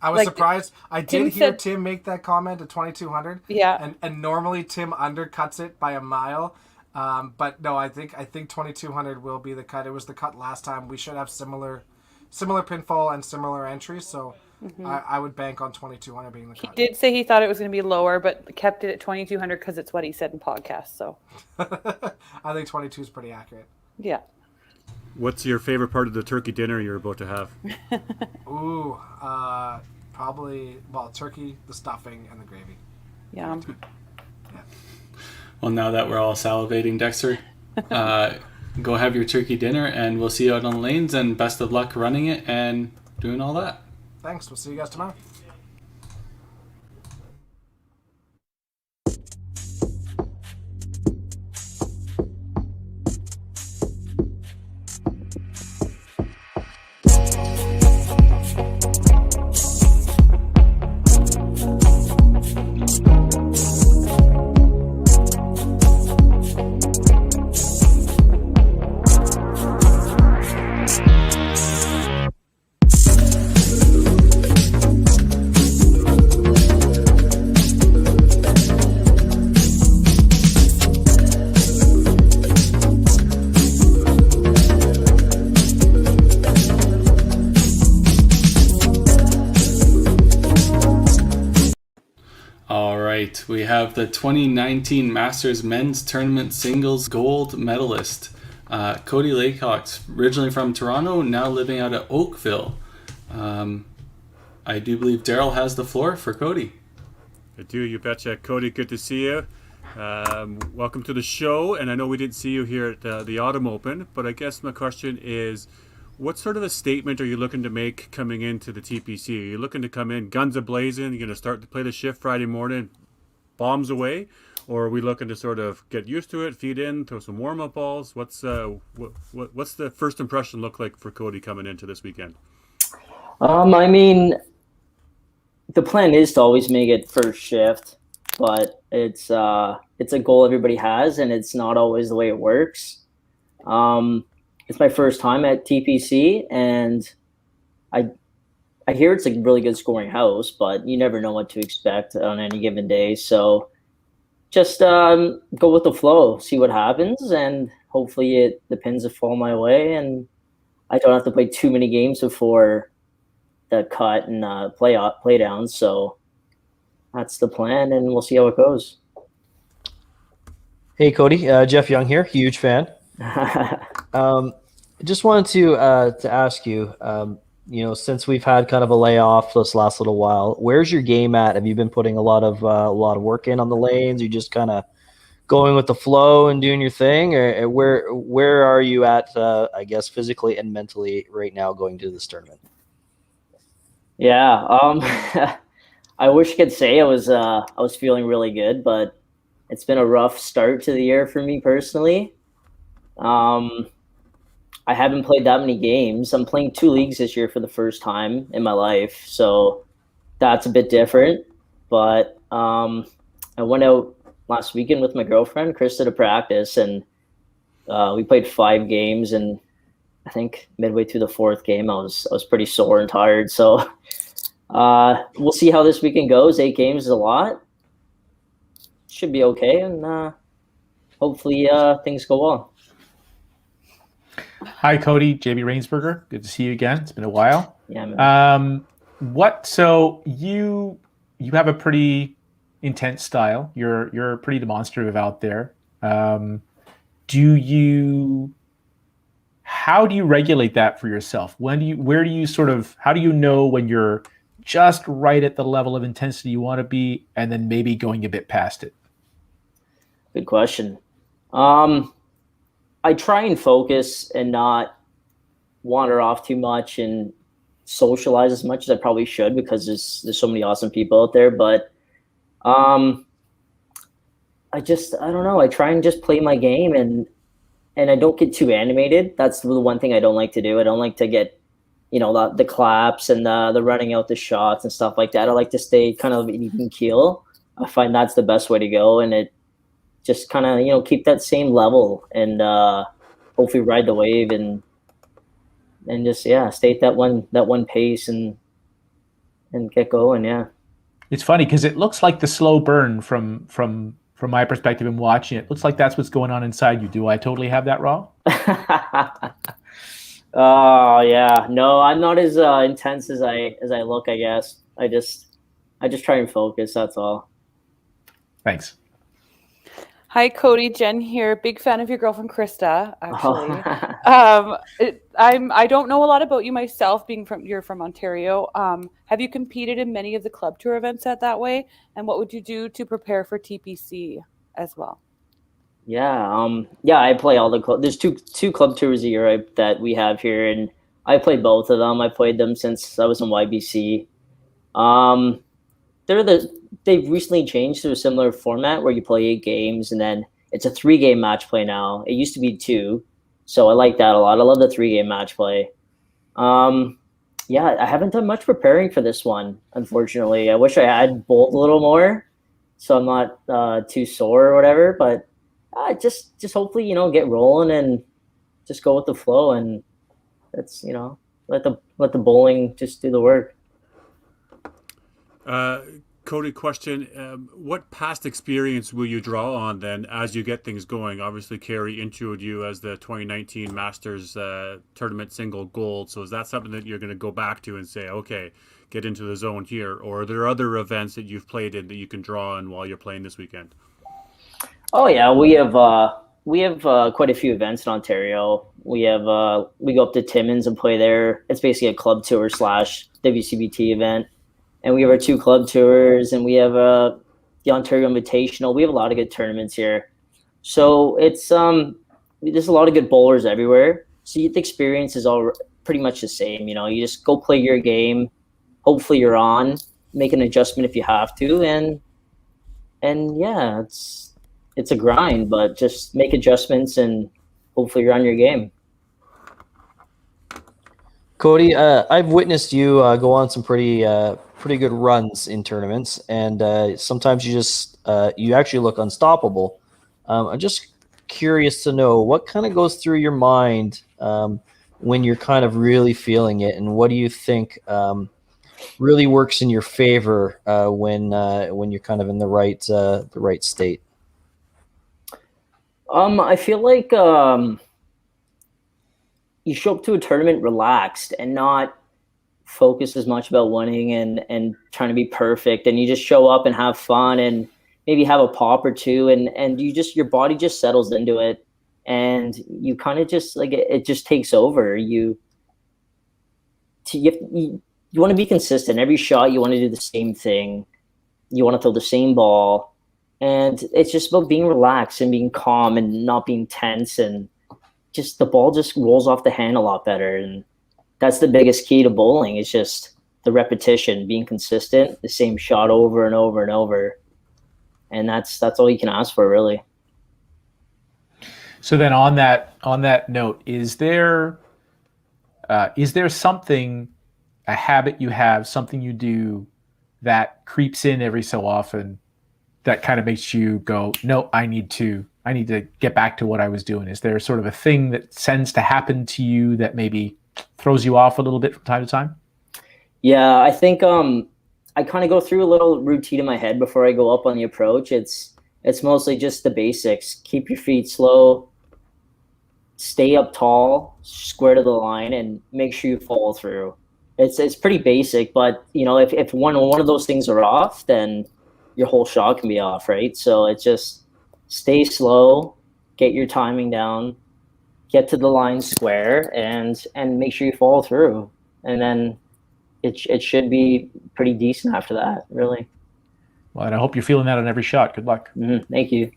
I was surprised. I did hear Tim make that comment at 2,200. Yeah. And normally Tim undercuts it by a mile. But no, I think 2,200 will be the cut. It was the cut last time. We should have similar pinfall and similar entries. So I would bank on 2,200 being the cut. He did say he thought it was going to be lower, but kept it at 2,200 because it's what he said in podcasts. So I think 22 is pretty accurate. Yeah. What's your favorite part of the turkey dinner you're about to have? Ooh, probably, turkey, the stuffing, and the gravy. Yeah. Well, now that we're all salivating, Dexter, go have your turkey dinner, and we'll see you out on the lanes, and best of luck running it and doing all that. Thanks. We'll see you guys tomorrow. We have the 2019 Masters Men's Tournament Singles Gold Medalist, Cody Laycock, originally from Toronto, now living out of Oakville. I do believe Daryl has the floor for Cody. I do, you betcha. Cody, good to see you. Welcome to the show, and I know we didn't see you here at the Autumn Open, but I guess my question is, what sort of a statement are you looking to make coming into the TPC? Are you looking to come in guns a-blazing, you're going to start to play the shift Friday morning, bombs away, or are we looking to sort of get used to it, feed in, throw some warm-up balls? What's the first impression look like for Cody coming into this weekend? I mean, the plan is to always make it first shift, but it's a goal everybody has, and it's not always the way it works. It's my first time at TPC, and I I hear it's a really good scoring house, but you never know what to expect on any given day. So just go with the flow, see what happens, and hopefully the pins will fall my way, and I don't have to play too many games before the cut and play down. So that's the plan, and we'll see how it goes. Hey, Cody, Jeff Young here, huge fan. Just wanted to ask you, since we've had kind of a layoff this last little while, where's your game at? Have you been putting a lot of work in on the lanes? You just kind of going with the flow and doing your thing, or where are you at? I guess physically and mentally right now going to this tournament. Yeah, I wish I could say I was feeling really good, but it's been a rough start to the year for me personally. I haven't played that many games. I'm playing 2 leagues this year for the first time in my life, so that's a bit different. But I went out last weekend with my girlfriend, Krista, to practice, and we played 5 games. And I think midway through the 4th game, I was pretty sore and tired. So we'll see how this weekend goes. 8 games is a lot. Should be okay, and hopefully things go well. Hi, Cody. JB Rainsberger. Good to see you again. It's been a while. Yeah, man. So you have a pretty intense style. You're pretty demonstrative out there. How do you regulate that for yourself? How do you know when you're just right at the level of intensity you want to be, and then maybe going a bit past it? Good question. I try and focus and not wander off too much and socialize as much as I probably should, because there's so many awesome people out there. But I don't know. I try and just play my game, and I don't get too animated. That's the one thing I don't like to do. I don't like to get, the claps and the running out the shots and stuff like that. I like to stay kind of even keel. I find that's the best way to go, and it just kind of keep that same level, and hopefully ride the wave, and just stay at that one pace and get going. Yeah, it's funny because it looks like the slow burn from my perspective and watching it. Looks like that's what's going on inside you. Do I totally have that wrong? Oh yeah, no, I'm not as intense as I look. I guess I just try and focus. That's all. Thanks. Hi, Cody. Jen here. Big fan of your girlfriend, Krista, actually. I don't know a lot about you myself, you're from Ontario. Have you competed in many of the club tour events that way? And what would you do to prepare for TPC as well? Yeah, I play all the there's two club tours a year that we have here, and I play both of them. I played them since I was in YBC. They've recently changed to a similar format where you play 8 games, and then it's a 3-game match play now. It used to be 2, so I like that a lot. I love the 3-game match play. I haven't done much preparing for this one, unfortunately. I wish I had bowled a little more, so I'm not too sore or whatever. But just hopefully get rolling and just go with the flow, and that's let the bowling just do the work. Cody, question, what past experience will you draw on then as you get things going? Obviously, Carey introed you as the 2019 Masters Tournament single gold. So is that something that you're going to go back to and say, okay, get into the zone here? Or are there other events that you've played in that you can draw on while you're playing this weekend? Oh, yeah, we have quite a few events in Ontario. We go up to Timmins and play there. It's basically a club tour / WCBT event. And we have our 2 club tours, and we have the Ontario Invitational. We have a lot of good tournaments here. So it's there's a lot of good bowlers everywhere. So the experience is all pretty much the same. You just go play your game. Hopefully you're on. Make an adjustment if you have to, and yeah, it's a grind, but just make adjustments and hopefully you're on your game. Cody, I've witnessed you go on some pretty pretty good runs in tournaments, and sometimes you actually look unstoppable. I'm just curious to know what kind of goes through your mind when you're kind of really feeling it, and what do you think really works in your favor when you're kind of in the right state? I feel like you show up to a tournament relaxed and not focus as much about winning and trying to be perfect, and you just show up and have fun and maybe have a pop or two, and your body just settles into it, and you kind of just like it just takes over. You want to be consistent. Every shot you want to do the same thing. You want to throw the same ball, and it's just about being relaxed and being calm and not being tense, and just the ball just rolls off the hand a lot better. And that's the biggest key to bowling. It's just the repetition, being consistent, the same shot over and over and over. And that's all you can ask for, really. So then on that note, is there something, a habit you have, something you do that creeps in every so often that kind of makes you go, no, I need to get back to what I was doing? Is there sort of a thing that tends to happen to you that maybe throws you off a little bit from time to time? Yeah, I think I kind of go through a little routine in my head before I go up on the approach. It's mostly just the basics. Keep your feet slow, stay up tall, square to the line, and make sure you follow through. It's pretty basic, but if one of those things are off, then your whole shot can be off, right? So it's just stay slow, get your timing down, get to the line square, and make sure you follow through, and then it should be pretty decent after that, really. Well, and I hope you're feeling that on every shot. Good luck. Mm-hmm. Thank you.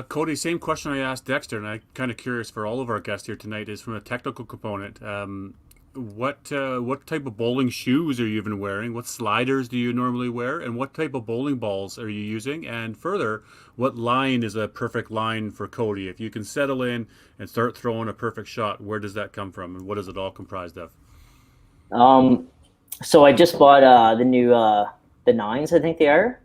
Cody, same question I asked Dexter, and I'm kind of curious for all of our guests here tonight, is from a technical component. What type of bowling shoes are you even wearing? What sliders do you normally wear? And what type of bowling balls are you using? And further, what line is a perfect line for Cody? If you can settle in and start throwing a perfect shot, where does that come from? And what is it all comprised of? So I just bought the new the 9s, I think they are.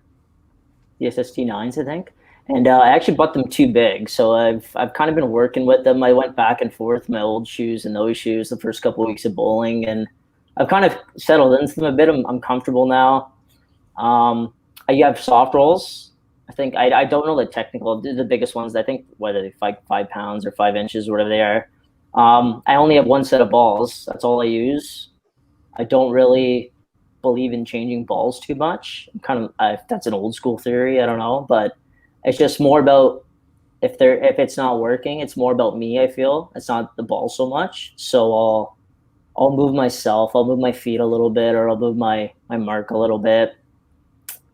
The SST 9s, I think. And I actually bought them too big, so I've kind of been working with them. I went back and forth my old shoes and those shoes the first couple of weeks of bowling, and I've kind of settled into them a bit. I'm comfortable now. I have soft rolls. I think I don't know the technical, the biggest ones. I think whether they 5 pounds or 5 inches, or whatever they are. I only have one set of balls. That's all I use. I don't really believe in changing balls too much. That's an old school theory. I don't know, but it's just more about if it's not working, it's more about me, I feel. It's not the ball so much. So I'll move myself, I'll move my feet a little bit, or I'll move my mark a little bit.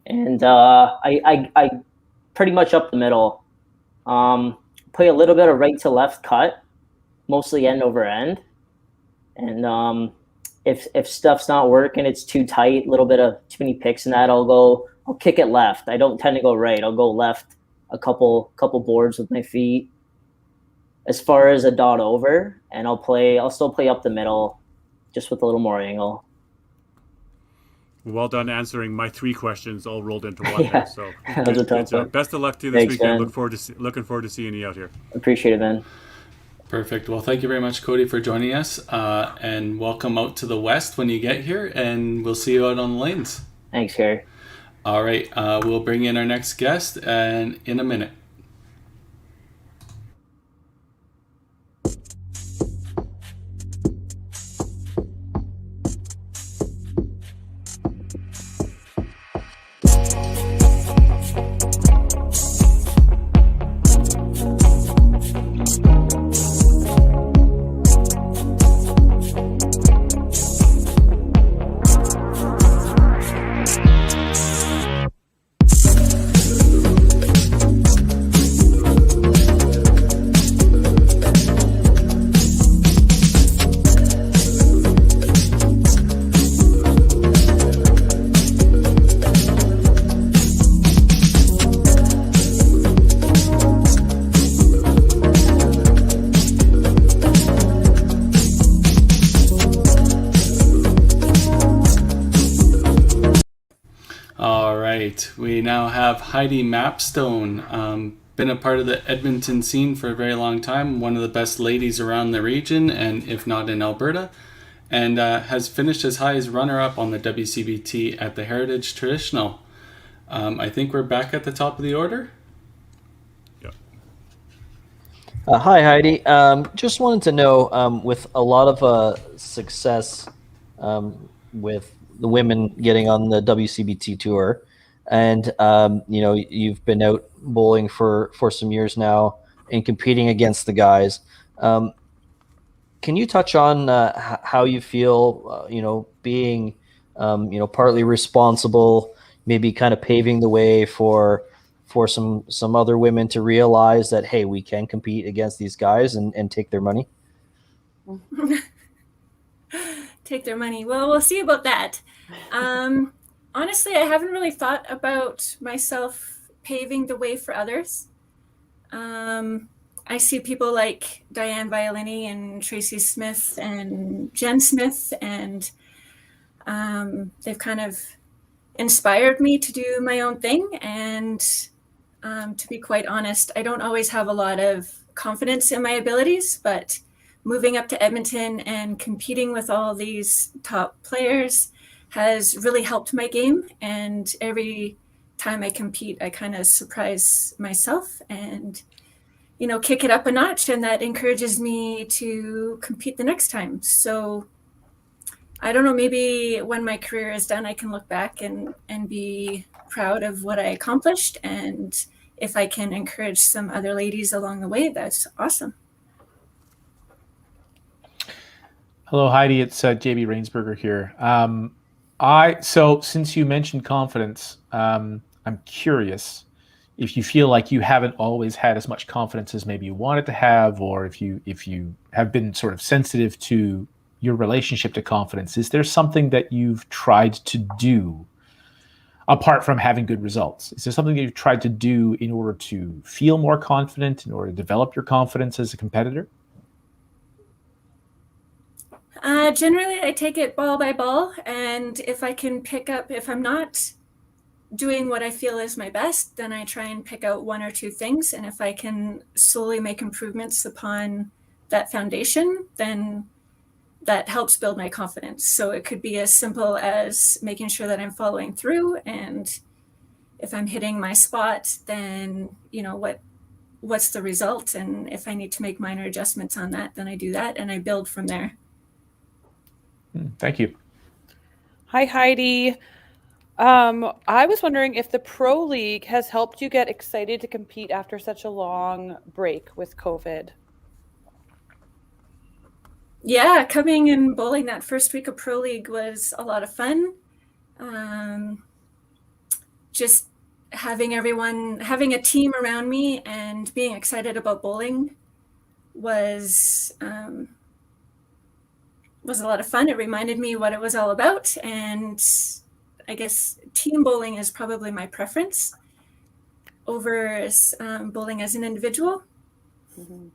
And I pretty much up the middle. Play a little bit of right to left cut, mostly end over end. And if stuff's not working, it's too tight, a little bit of too many picks in that, I'll kick it left. I don't tend to go right. I'll go left a couple boards with my feet as far as a dot over, and I'll still play up the middle just with a little more angle. Well done answering my 3 questions all rolled into one. Yeah, So that was a tough one. best of luck to you this Thanks, weekend. man. Looking forward to seeing you out here. Appreciate it, man. Perfect. Well, thank you very much, Cody, for joining us, and welcome out to the West when you get here, and we'll see you out on the lanes. Thanks, Gary. All right, we'll bring in our next guest and in a minute. right, we now have Heidi Mapstone. Been a part of the Edmonton scene for a very long time, one of the best ladies around the region, and if not in Alberta, and has finished as high as runner-up on the WCBT at the Heritage Traditional. I think we're back at the top of the order. Hi, Heidi. Just wanted to know, with a lot of success with the women getting on the WCBT tour, and you've been out bowling for some years now and competing against the guys. Can you touch on how you feel, being, partly responsible, maybe kind of paving the way for some other women to realize that, hey, we can compete against these guys and take their money? Take their money. Well, we'll see about that. Honestly, I haven't really thought about myself paving the way for others. I see people like Diane Violini and Tracy Smith and Jen Smith, and they've kind of inspired me to do my own thing. And to be quite honest, I don't always have a lot of confidence in my abilities, but moving up to Edmonton and competing with all these top players has really helped my game. And every time I compete, I kind of surprise myself and, kick it up a notch. And that encourages me to compete the next time. So I don't know, maybe when my career is done, I can look back and be proud of what I accomplished. And if I can encourage some other ladies along the way, that's awesome. Hello, Heidi. It's JB Rainsberger here. So since you mentioned confidence, I'm curious if you feel like you haven't always had as much confidence as maybe you wanted to have, or if you have been sort of sensitive to your relationship to confidence. Is there something that you've tried to do apart from having good results? Is there something that you've tried to do in order to feel more confident, in order to develop your confidence as a competitor? Generally, I take it ball by ball, and if I can pick up, if I'm not doing what I feel is my best, then I try and pick out one or two things, and if I can slowly make improvements upon that foundation, then that helps build my confidence. So it could be as simple as making sure that I'm following through, and if I'm hitting my spot, then what's the result, and if I need to make minor adjustments on that, then I do that and I build from there. Thank you. Hi, Heidi. I was wondering if the Pro League has helped you get excited to compete after such a long break with COVID. Yeah, coming and bowling that first week of Pro League was a lot of fun. Just having a team around me and being excited about bowling was a lot of fun. It reminded me what it was all about, and I guess team bowling is probably my preference over bowling as an individual. Mm-hmm.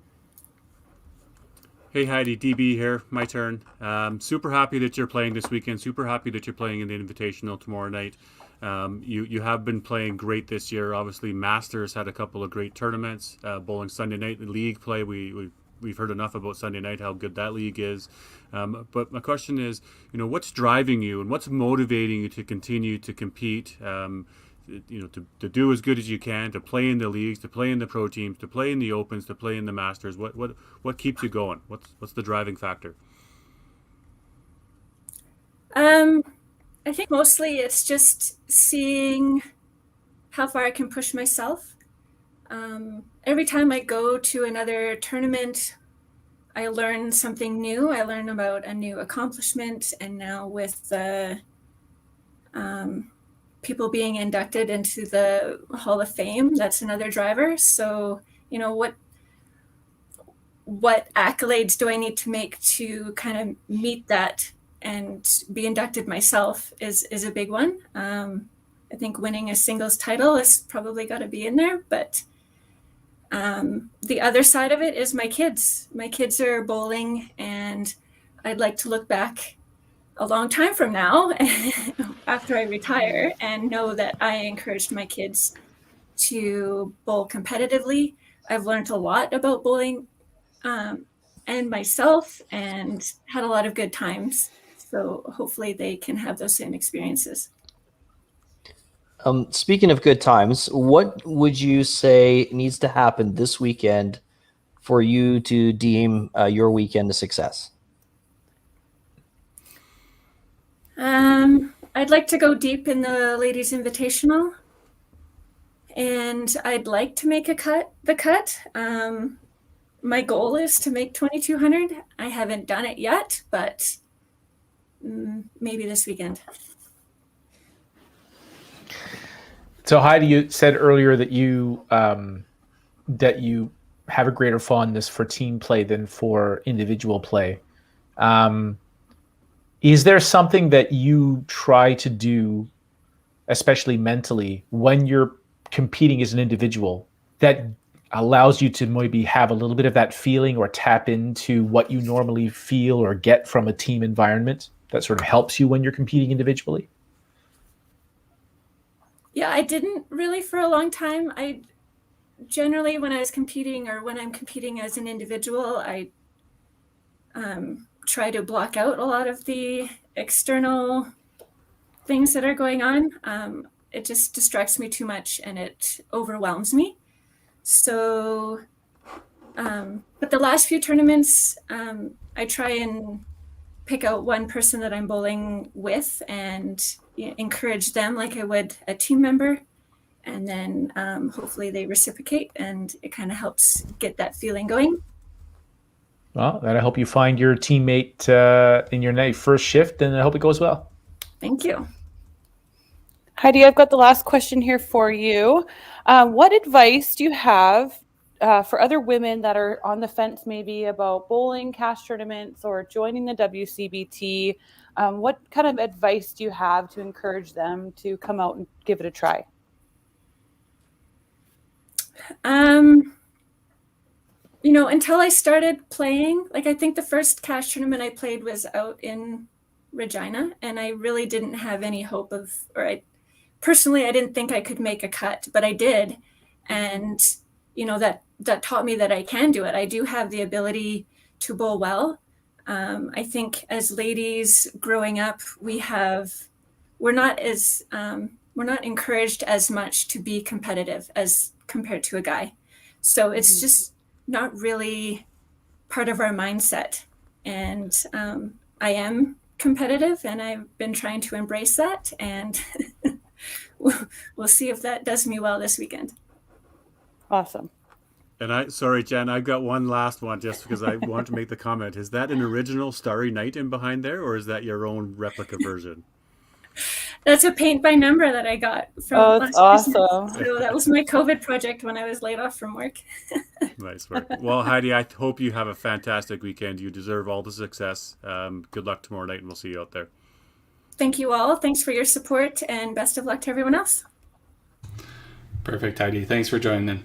Hey Heidi, DB here, my turn. Super happy that you're playing this weekend. Super happy that you're playing in the Invitational tomorrow night. You have been playing great this year. Obviously, Masters had a couple of great tournaments. Bowling Sunday night, the league play. We've heard enough about Sunday night, how good that league is. But my question is, what's driving you and what's motivating you to continue to compete? To do as good as you can, to play in the leagues, to play in the pro teams, to play in the opens, to play in the Masters. What keeps you going? What's the driving factor? I think mostly it's just seeing how far I can push myself. Every time I go to another tournament, I learn something new. I learn about a new accomplishment, and now with the people being inducted into the Hall of Fame, that's another driver. So, what accolades do I need to make to kind of meet that and be inducted myself is a big one. I think winning a singles title has probably got to be in there, but the other side of it is my kids. My kids are bowling, and I'd like to look back a long time from now after I retire and know that I encouraged my kids to bowl competitively. I've learned a lot about bowling and myself, and had a lot of good times. So hopefully they can have those same experiences. Speaking of good times, what would you say needs to happen this weekend for you to deem your weekend a success? I'd like to go deep in the ladies invitational, and I'd like to make the cut. My goal is to make 2,200. I haven't done it yet, but maybe this weekend. So Heidi, you said earlier that you have a greater fondness for team play than for individual play. Is there something that you try to do, especially mentally, when you're competing as an individual, that allows you to maybe have a little bit of that feeling or tap into what you normally feel or get from a team environment that sort of helps you when you're competing individually? Yeah, I didn't really for a long time. I generally, when I was competing or when I'm competing as an individual, I try to block out a lot of the external things that are going on. It just distracts me too much and it overwhelms me. So, but the last few tournaments, I try and pick out one person that I'm bowling with and encourage them like I would a team member. And then hopefully they reciprocate, and it kind of helps get that feeling going. Well, I hope you find your teammate in your first shift, and I hope it goes well. Thank you. Heidi, I've got the last question here for you. What advice do you have for other women that are on the fence maybe about bowling, cash tournaments, or joining the WCBT? What kind of advice do you have to encourage them to come out and give it a try? Until I started playing, like I think the first cash tournament I played was out in Regina, and I really didn't have any hope of, I didn't think I could make a cut, but I did. And, that taught me that I can do it. I do have the ability to bowl well. I think as ladies growing up, we're not encouraged as much to be competitive as compared to a guy. So it's just not really part of our mindset. And I am competitive, and I've been trying to embrace that, and we'll see if that does me well this weekend. Awesome. And sorry, Jen, I've got one last one just because I want to make the comment. Is that an original Starry Night in behind there, or is that your own replica version? That's a paint by number that I got from last Christmas. So that was my COVID project when I was laid off from work. Nice work. Well, Heidi, I hope you have a fantastic weekend. You deserve all the success. Good luck tomorrow night, and we'll see you out there. Thank you all. Thanks for your support, and best of luck to everyone else. Perfect, Heidi. Thanks for joining in.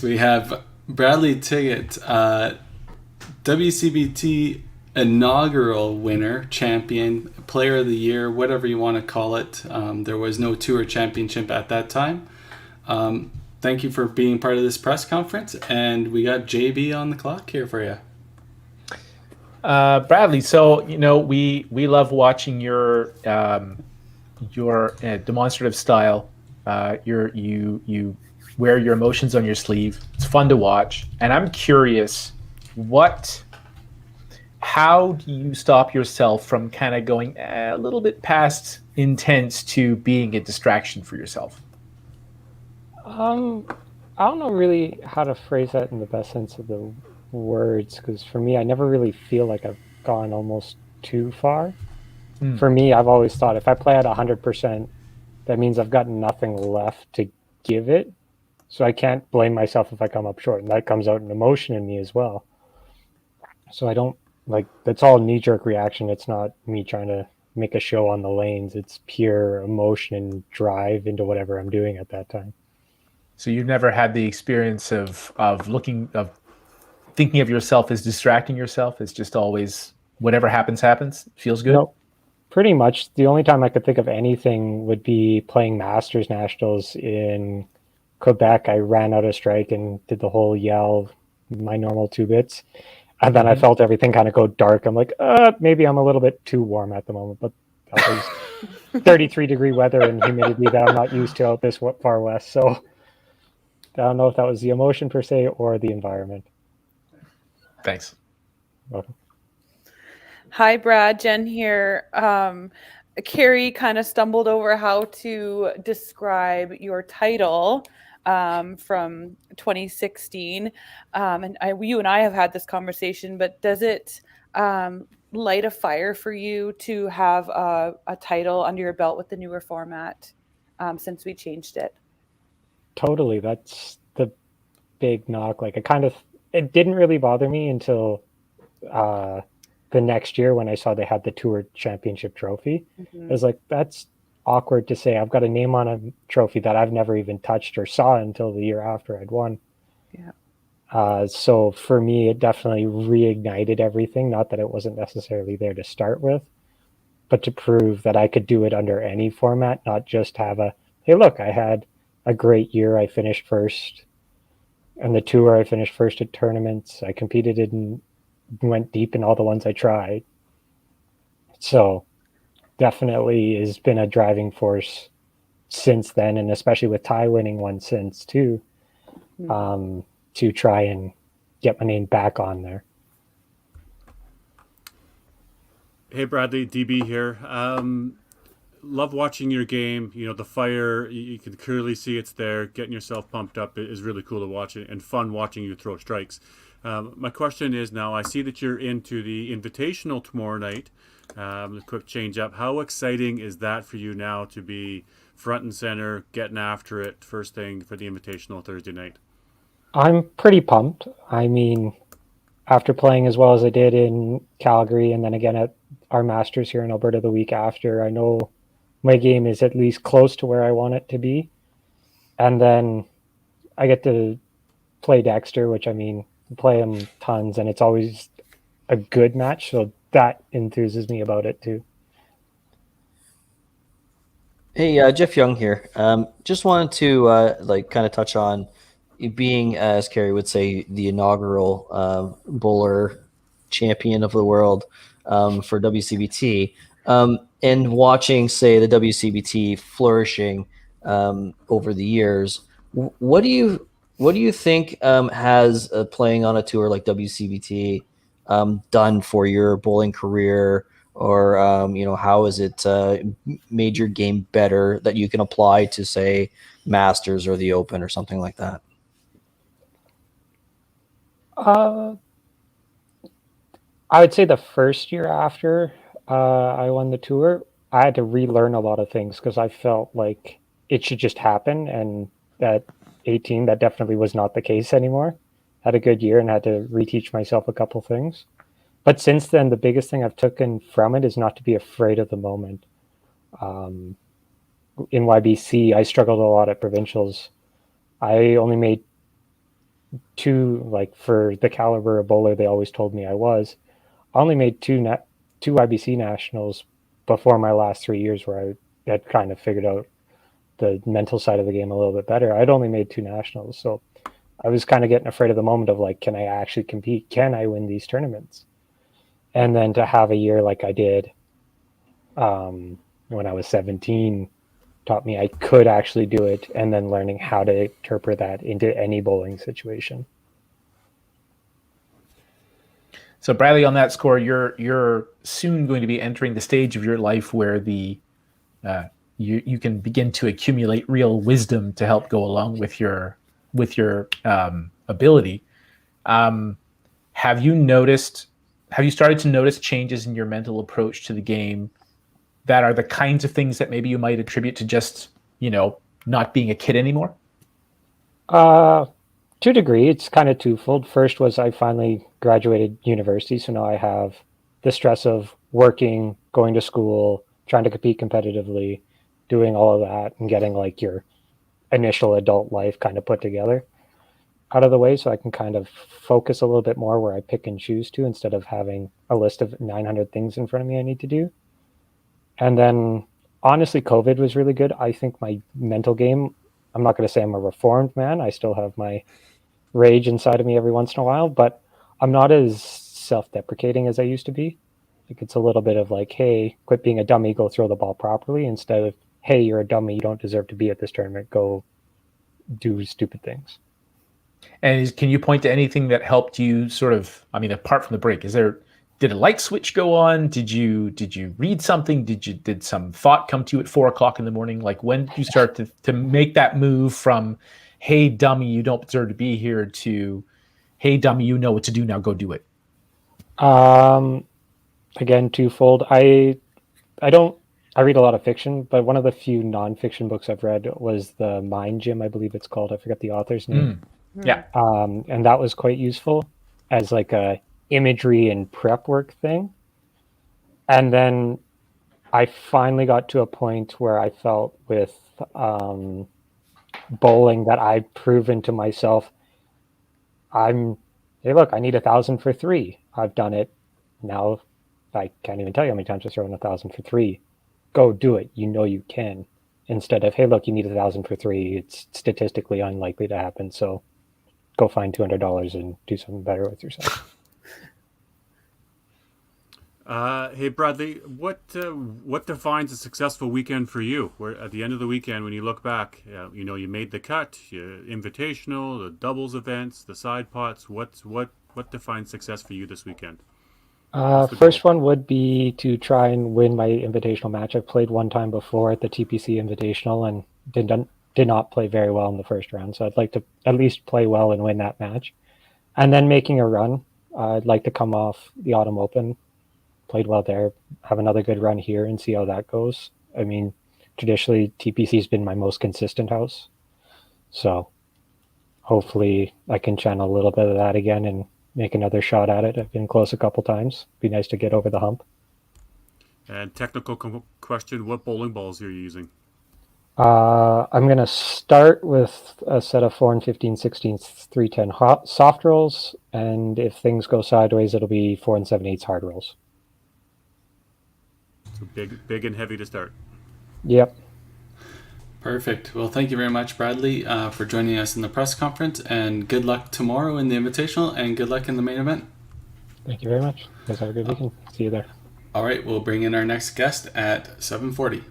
We have Bradley Tiggett, WCBT inaugural winner, champion, player of the year, whatever you want to call it. There was no tour championship at that time. Thank you for being part of this press conference, and we got JB on the clock here for you. Bradley, so we love watching your demonstrative style. You wear your emotions on your sleeve. It's fun to watch. And I'm curious, how do you stop yourself from kind of going a little bit past intense to being a distraction for yourself? I don't know really how to phrase that in the best sense of the words, because for me, I never really feel like I've gone almost too far. For me, I've always thought if I play at 100%, that means I've got nothing left to give it. So I can't blame myself if I come up short, and that comes out in emotion in me as well. So I don't like, that's all knee-jerk reaction. It's not me trying to make a show on the lanes. It's pure emotion and drive into whatever I'm doing at that time. So you've never had the experience of thinking of yourself as distracting yourself. It's just always whatever happens. Feels good. No, pretty much. The only time I could think of anything would be playing Masters Nationals in Quebec. I ran out of strike and did the whole yell, my normal 2 bits. And then I felt everything kind of go dark. I'm like, maybe I'm a little bit too warm at the moment, but that was 33-degree weather and humidity that I'm not used to out this far west. So I don't know if that was the emotion per se or the environment. Thanks. Welcome. Hi, Brad. Jen here. Carrie kind of stumbled over how to describe your title from 2016. And you and I have had this conversation, but does it light a fire for you to have a title under your belt with the newer format since we changed it? Totally. That's the big knock. Like it didn't really bother me until the next year when I saw they had the Tour Championship trophy. I was like, that's awkward to say. I've got a name on a trophy that I've never even touched or saw until the year after I'd won. Yeah. So for me, it definitely reignited everything. Not that it wasn't necessarily there to start with, but to prove that I could do it under any format, not just have hey, look, I had a great year. I finished first. And the Tour, I finished first at tournaments. I competed and went deep in all the ones I tried. So definitely has been a driving force since then, and especially with Ty winning one since too, to try and get my name back on there. Hey Bradley, DB here. Love watching your game. You know, the fire, you can clearly see it's there. Getting yourself pumped up is really cool to watch and fun watching you throw strikes. My question is now, I see that you're into the Invitational tomorrow night. A quick change up. How exciting is that for you now to be front and center, getting after it first thing for the Invitational Thursday night? I'm pretty pumped. I mean, after playing as well as I did in Calgary and then again at our Masters here in Alberta the week after, I know my game is at least close to where I want it to be. And then I get to play Dexter, which I mean, play him tons, and it's always a good match. So that enthuses me about it too. Hey, Jeff Young here. Just wanted to kind of touch on being, as Carrie would say, the inaugural bowler champion of the world for WCBT, and watching, say, the WCBT flourishing over the years. What do you think has playing on a tour like WCBT done for your bowling career? Or how has it made your game better that you can apply to, say, Masters or the Open or something like that? I would say the first year after I won the tour, I had to relearn a lot of things because I felt like it should just happen. And at 18, that definitely was not the case anymore. Had a good year and had to reteach myself a couple things. But since then, the biggest thing I've taken from it is not to be afraid of the moment. In YBC, I struggled a lot at provincials. I only made two, like for the caliber of bowler they always told me I was. I only made two YBC nationals before my last 3 years, where I had kind of figured out the mental side of the game a little bit better. I'd only made two nationals, so I was kind of getting afraid of the moment of like, can I actually compete? Can I win these tournaments? And then to have a year like I did when I was 17 taught me I could actually do it, and then learning how to interpret that into any bowling situation. So Bradley, on that score, you're soon going to be entering the stage of your life where you can begin to accumulate real wisdom to help go along with your ability. Have you started to notice changes in your mental approach to the game that are the kinds of things that maybe you might attribute to just, not being a kid anymore? To a degree, it's kind of twofold. First was I finally graduated university, so now I have the stress of working, going to school, trying to compete competitively, doing all of that, and getting like your initial adult life kind of put together out of the way, so I can kind of focus a little bit more where I pick and choose to, instead of having a list of 900 things in front of me I need to do. And then honestly, COVID was really good. I think my mental game, I'm not going to say I'm a reformed man. I still have my rage inside of me every once in a while, but I'm not as self-deprecating as I used to be. Like, it's a little bit of like, hey, quit being a dummy, go throw the ball properly, instead of, hey, you're a dummy, you don't deserve to be at this tournament, go do stupid things. And can you point to anything that helped you sort of, apart from the break, did a light switch go on? Did you read something? Did some thought come to you at 4:00 in the morning? Like, when did you start to make that move from, hey, dummy, you don't deserve to be here, to, hey, dummy, you know what to do, now go do it? Again, twofold. I read a lot of fiction, but one of the few nonfiction books I've read was the Mind Gym, I believe it's called. I forget the author's name. Yeah. And that was quite useful as like a imagery and prep work thing. And then I finally got to a point where I felt with bowling that I'd proven to myself, hey, look, I need 1,000 for 3. I've done it. Now I can't even tell you how many times I've thrown 1,000 for 3. Go do it. You know you can. Instead of, hey, look, you need 1,000 for 3. It's statistically unlikely to happen. So go find $200 and do something better with yourself. Hey Bradley, what defines a successful weekend for you? Where at the end of the weekend, when you look back, you made the cut, invitational, the doubles events, the side pots. What defines success for you this weekend? First one would be to try and win my invitational match. I've played one time before at the TPC Invitational and did not play very well in the first round. So I'd like to at least play well and win that match. And then making a run. I'd like to come off the Autumn Open, played well there, have another good run here and see how that goes. I mean, traditionally TPC has been my most consistent house. So hopefully I can channel a little bit of that again and make another shot at it. I've been close a couple times. Be nice to get over the hump. And technical question, what bowling balls are you using? I'm going to start with a set of 4 and 15 16 310 soft rolls, and if things go sideways, it'll be 4 and 7/8 hard rolls. So big and heavy to start. Yep. Perfect. Well, thank you very much, Bradley, for joining us in the press conference, and good luck tomorrow in the Invitational, and good luck in the main event. Thank you very much. You guys have a good weekend. See you there. All right, we'll bring in our next guest at 7:40.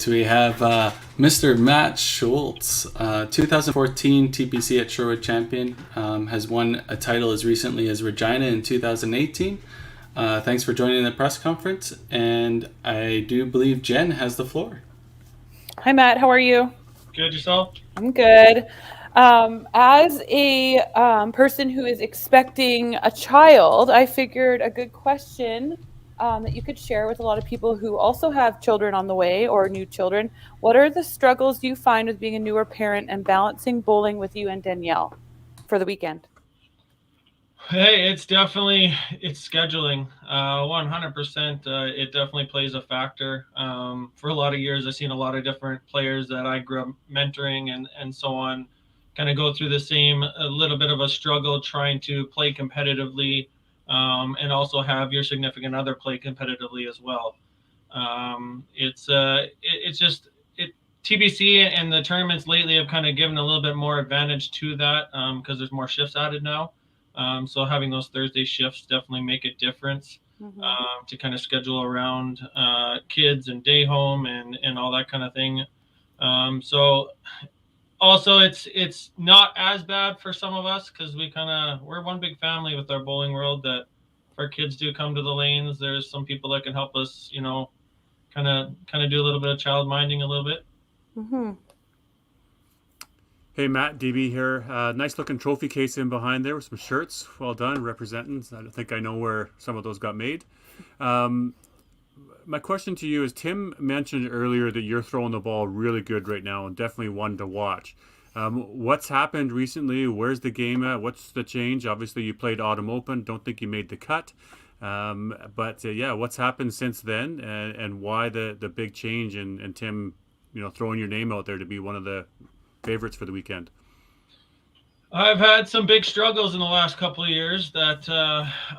We have Mr. Matt Schultz, 2014 TPC at Sherwood champion, has won a title as recently as Regina in 2018. Thanks for joining the press conference, and I do believe Jen has the floor. Hi, Matt. How are you? Good, yourself? I'm good. As a person who is expecting a child, I figured a good question that you could share with a lot of people who also have children on the way or new children. What are the struggles you find with being a newer parent and balancing bowling with you and Danielle? for the weekend? Hey, it's scheduling. 100%. It definitely plays a factor. For a lot of years, I've seen a lot of different players that I grew up mentoring and so on, kind of go through the same a little bit of a struggle trying to play competitively, and also have your significant other play competitively as well. It's just TBC and the tournaments lately have kind of given a little bit more advantage to that, because there's more shifts added now. So having those Thursday shifts definitely make a difference, to kind of schedule around kids and day home and all that kind of thing. So also it's not as bad for some of us because we're one big family with our bowling world, that if our kids do come to the lanes, there's some people that can help us, kind of do a little bit of child minding a little bit. Mm-hmm. Hey, Matt, DB here. Nice looking trophy case in behind there with some shirts. Well done, representing. I don't think I know where some of those got made. My question to you is, Tim mentioned earlier that you're throwing the ball really good right now and definitely one to watch. What's happened recently? Where's the game at? What's the change? Obviously, you played Autumn Open. Don't think you made the cut. But what's happened since then, and why the big change and Tim, throwing your name out there to be one of the favorites for the weekend? I've had some big struggles in the last couple of years that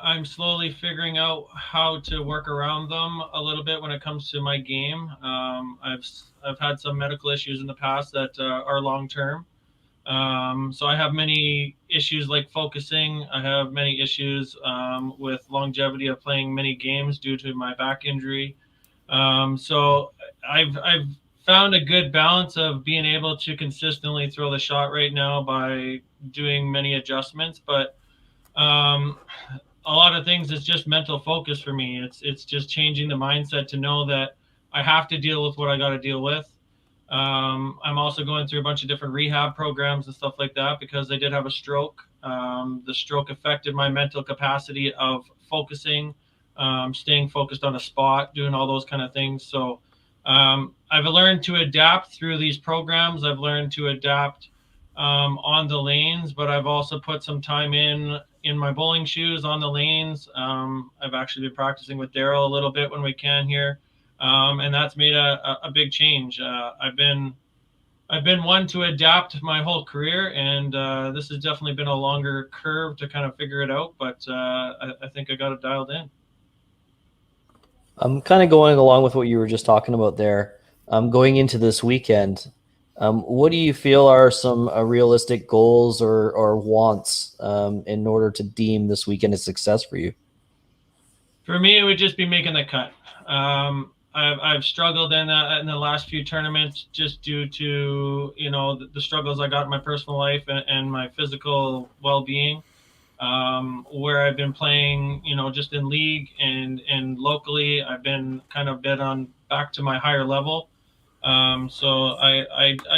I'm slowly figuring out how to work around them a little bit when it comes to my game. I've had some medical issues in the past that are long term. So I have many issues like focusing. I have many issues with longevity of playing many games due to my back injury. So I've found a good balance of being able to consistently throw the shot right now by doing many adjustments, but a lot of things is just mental focus for me. It's just changing the mindset to know that I have to deal with what I got to deal with. I'm also going through a bunch of different rehab programs and stuff like that because I did have a stroke. The stroke affected my mental capacity of focusing, staying focused on a spot, doing all those kind of things. So I've learned to adapt through these programs. I've learned to adapt on the lanes, but I've also put some time in my bowling shoes on the lanes. I've actually been practicing with Daryl a little bit when we can here, and that's made a big change. I've been one to adapt my whole career, and this has definitely been a longer curve to kind of figure it out, but I think I got it dialed in. I'm kind of going along with what you were just talking about there. Going into this weekend, what do you feel are some realistic goals or wants in order to deem this weekend a success for you? For me, it would just be making the cut. I've struggled in the last few tournaments just due to the struggles I got in my personal life and my physical well-being. Where I've been playing, just in league and locally, I've been kind of back to my higher level. So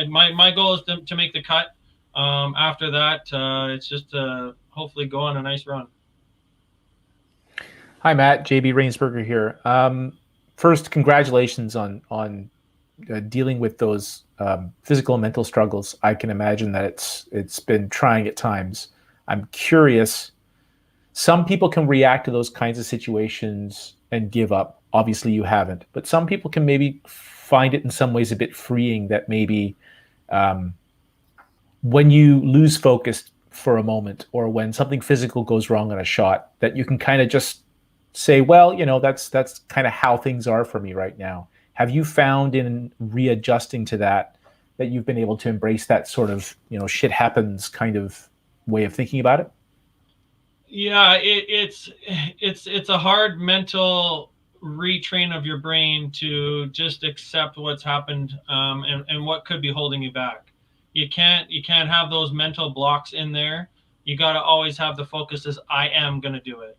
my goal is to make the cut. After that, it's just to hopefully go on a nice run. Hi, Matt. JB Rainsberger here. First, congratulations on dealing with those physical and mental struggles. I can imagine that it's been trying at times. I'm curious. Some people can react to those kinds of situations and give up. Obviously, you haven't. But some people can maybe find it in some ways a bit freeing that maybe when you lose focus for a moment or when something physical goes wrong on a shot, that you can kind of just say, well, that's kind of how things are for me right now. Have you found in readjusting to that you've been able to embrace that sort of, shit happens kind of way of thinking about it? Yeah, it's a hard mental retrain of your brain to just accept what's happened, and what could be holding you back. You can't have those mental blocks in there. You got to always have the focus as I am going to do it.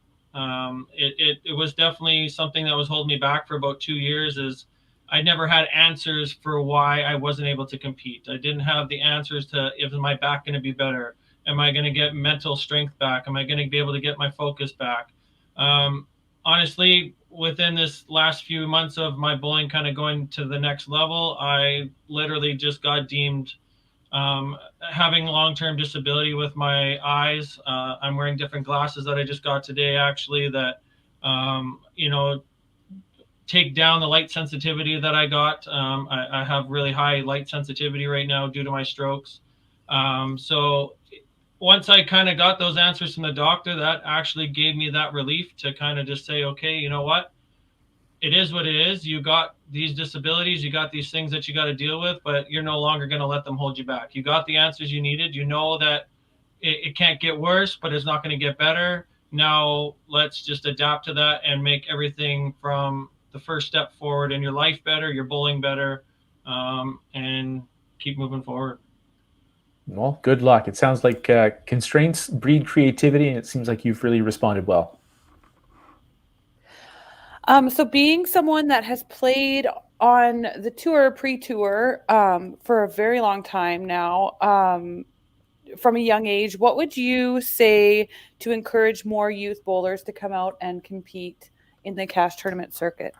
It was definitely something that was holding me back for about 2 years. Is I never had answers for why I wasn't able to compete. I didn't have the answers to, is my back going to be better? Am I going to get mental strength back? Am I going to be able to get my focus back? Honestly, within this last few months of my bowling kind of going to the next level, I literally just got deemed having long-term disability with my eyes. I'm wearing different glasses that I just got today, actually, that, take down the light sensitivity that I got. I have really high light sensitivity right now due to my strokes. So once I kind of got those answers from the doctor, that actually gave me that relief to kind of just say, okay, you know what? It is what it is. You got these disabilities, you got these things that you got to deal with, but you're no longer going to let them hold you back. You got the answers you needed. You know that it can't get worse, but it's not going to get better. Now let's just adapt to that and make everything from the first step forward in your life better, your bowling better, and keep moving forward. Well, good luck. It sounds like constraints breed creativity, and it seems like you've really responded well. So being someone that has played on the tour, pre-tour, for a very long time now, from a young age, what would you say to encourage more youth bowlers to come out and compete in the cash tournament circuit?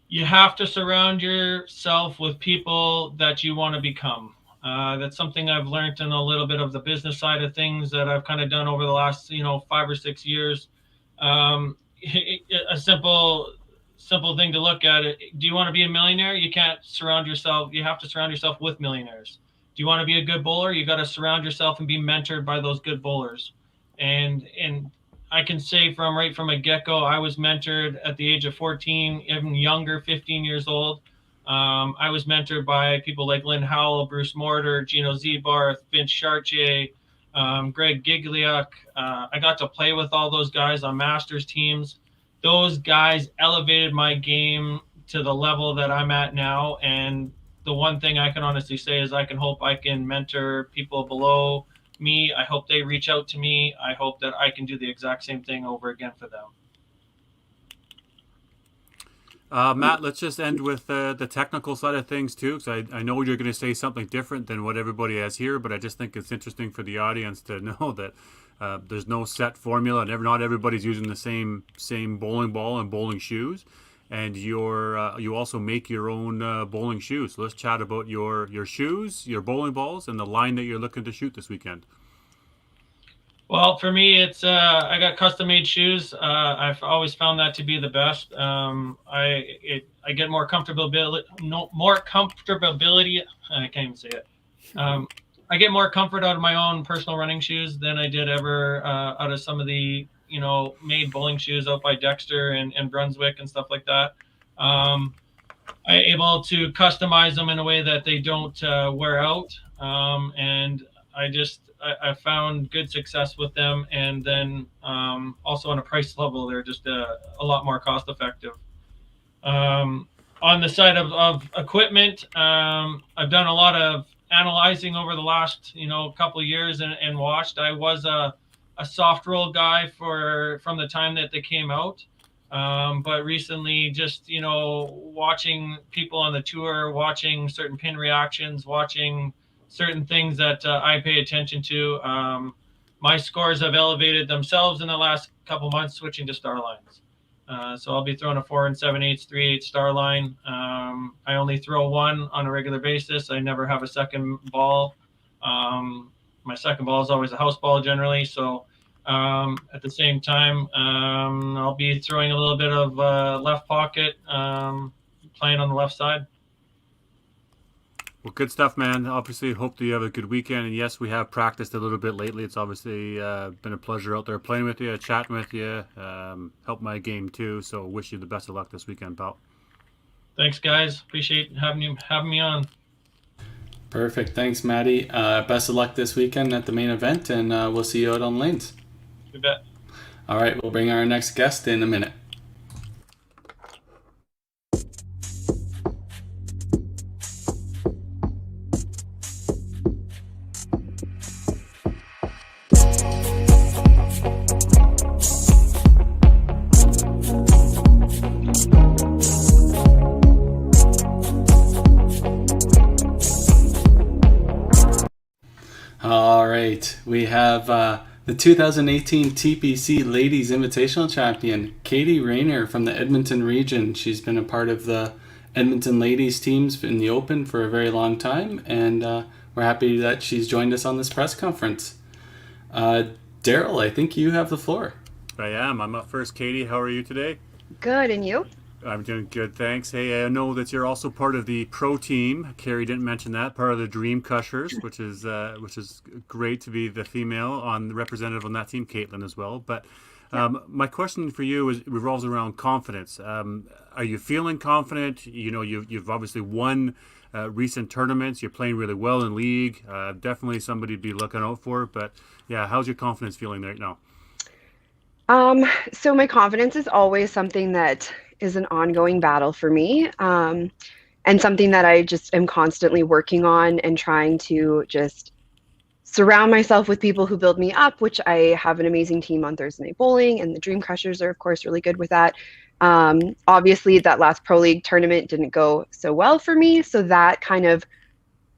You have to surround yourself with people that you want to become. That's something I've learned in a little bit of the business side of things that I've kind of done over the last, 5 or 6 years. A simple thing to look at it. Do you want to be a millionaire? You can't surround yourself. You have to surround yourself with millionaires. Do you want to be a good bowler? You got to surround yourself and be mentored by those good bowlers. And I can say right from a get-go, I was mentored at the age of 14, even younger, 15 years old. I was mentored by people like Lynn Howell, Bruce Mortar, Gino Zebarth, Vince Chartier, Greg Gigliuk. I got to play with all those guys on Masters teams. Those guys elevated my game to the level that I'm at now. And the one thing I can honestly say is I can mentor people below me. I hope they reach out to me. I hope that I can do the exact same thing over again for them. Matt, let's just end with the technical side of things too, because I know you're going to say something different than what everybody has here, but I just think it's interesting for the audience to know that there's no set formula, and not everybody's using the same bowling ball and bowling shoes, and you also make your own bowling shoes. So let's chat about your shoes, your bowling balls, and the line that you're looking to shoot this weekend. Well, for me, it's I got custom-made shoes. I've always found that to be the best. I get more comfortability. I can't even say it. I get more comfort out of my own personal running shoes than I did ever out of some of the made bowling shoes out by Dexter and Brunswick and stuff like that. I'm able to customize them in a way that they don't wear out, and I found good success with them, and then also on a price level, they're just a lot more cost effective. On the side of equipment, I've done a lot of analyzing over the last couple of years and watched. I was a soft roll guy from the time that they came out, but recently just watching people on the tour, watching certain pin reactions, watching certain things that I pay attention to. My scores have elevated themselves in the last couple months, switching to star lines. So I'll be throwing a 4 7/8, 3/8 star line. I only throw one on a regular basis. I never have a second ball. My second ball is always a house ball generally. So at the same time, I'll be throwing a little bit of left pocket, playing on the left side. Well, good stuff, man. Obviously, hope that you have a good weekend. And yes, we have practiced a little bit lately. It's obviously been a pleasure out there playing with you, chatting with you, helped my game too. So wish you the best of luck this weekend, pal. Thanks, guys. Appreciate having me on. Perfect. Thanks, Maddie. Best of luck this weekend at the main event, and we'll see you out on lanes. You bet. All right, we'll bring our next guest in a minute. All right, we have the 2018 TPC Ladies Invitational Champion, Katie Rayner from the Edmonton region. She's been a part of the Edmonton Ladies teams in the Open for a very long time, and we're we're happy that she's joined us on this press conference. Daryl, I think you have the floor. I am. I'm up first. Katie, how are you today? Good, and you? I'm doing good, thanks. Hey, I know that you're also part of the pro team. Carrie didn't mention that, part of the Dream Cushers, which is great to be the female on the representative on that team, Caitlin as well. But my question for you revolves around confidence. Are you feeling confident? You know, you've obviously won recent tournaments. You're playing really well in league. Definitely somebody to be looking out for. But yeah, how's your confidence feeling right now? So my confidence is always something that is an ongoing battle for me, and something that I just am constantly working on and trying to just surround myself with people who build me up, which I have an amazing team on Thursday Night Bowling, and the Dream Crushers are, of course, really good with that. Obviously, that last Pro League tournament didn't go so well for me, so that kind of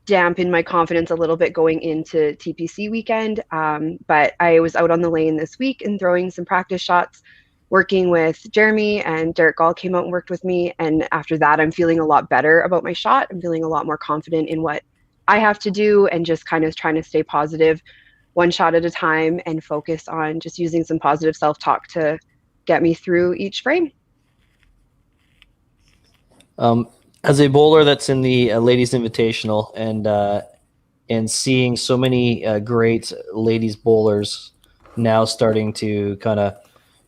dampened my confidence a little bit going into TPC weekend. But I was out on the lane this week and throwing some practice shots, working with Jeremy, and Derek Gall came out and worked with me. And after that, I'm feeling a lot better about my shot. I'm feeling a lot more confident in what I have to do and just kind of trying to stay positive one shot at a time and focus on just using some positive self-talk to get me through each frame. As a bowler that's in the Ladies Invitational and seeing so many great ladies bowlers now starting to kind of,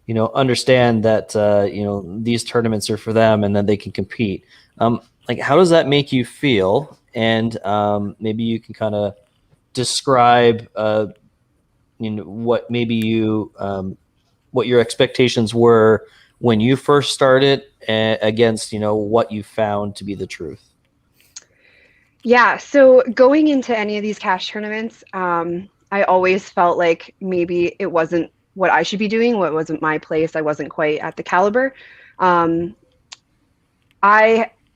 you know, understand that you know, these tournaments are for them and that they can compete. Like, how does that make you feel? And maybe you can kind of describe, you know, what maybe you what your expectations were when you first started against, you know, what you found to be the truth. Yeah, so going into any of these cash tournaments, I always felt like maybe it wasn't what I should be doing, what wasn't my place. I wasn't quite at the caliber. I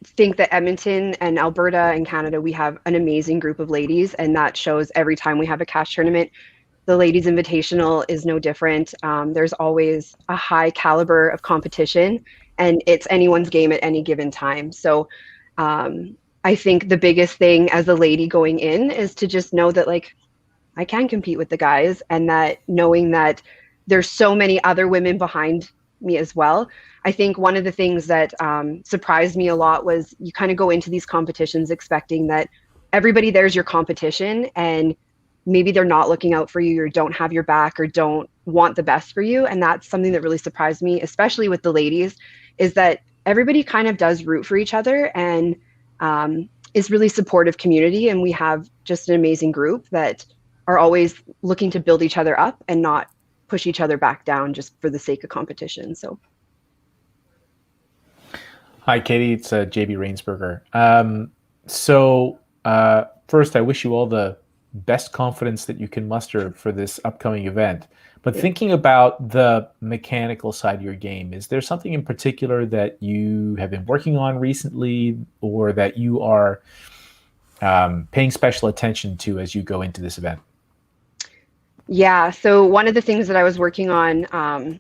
think that Edmonton and Alberta and Canada, we have an amazing group of ladies, and that shows every time we have a cash tournament. The Ladies Invitational is no different. There's always a high caliber of competition, and it's anyone's game at any given time. So I think the biggest thing as a lady going in is to just know that, like, I can compete with the guys, and that knowing that there's so many other women behind me as well. I think one of the things that surprised me a lot was you kind of go into these competitions expecting that everybody there's your competition, and maybe they're not looking out for you or don't have your back or don't want the best for you. And that's something that really surprised me, especially with the ladies, is that everybody kind of does root for each other and is really supportive community. And we have just an amazing group that are always looking to build each other up and not push each other back down just for the sake of competition. So. Hi, Katie. It's JB Rainsberger. First, I wish you all the best confidence that you can muster for this upcoming event. But thinking about the mechanical side of your game, is there something in particular that you have been working on recently or that you are paying special attention to as you go into this event? Yeah, so one of the things that I was working on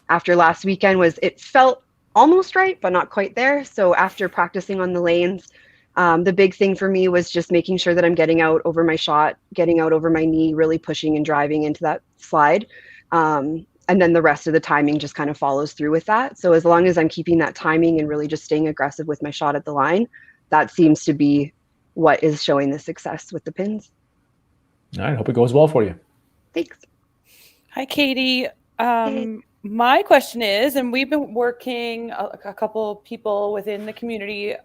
after last weekend was it felt almost right, but not quite there. So after practicing on the lanes, the big thing for me was just making sure that I'm getting out over my shot, getting out over my knee, really pushing and driving into that slide. And then the rest of the timing just kind of follows through with that. So as long as I'm keeping that timing and really just staying aggressive with my shot at the line, that seems to be what is showing the success with the pins. All right, hope it goes well for you. Thanks. Hi, Katie. My question is, and we've been working, a couple people within the community,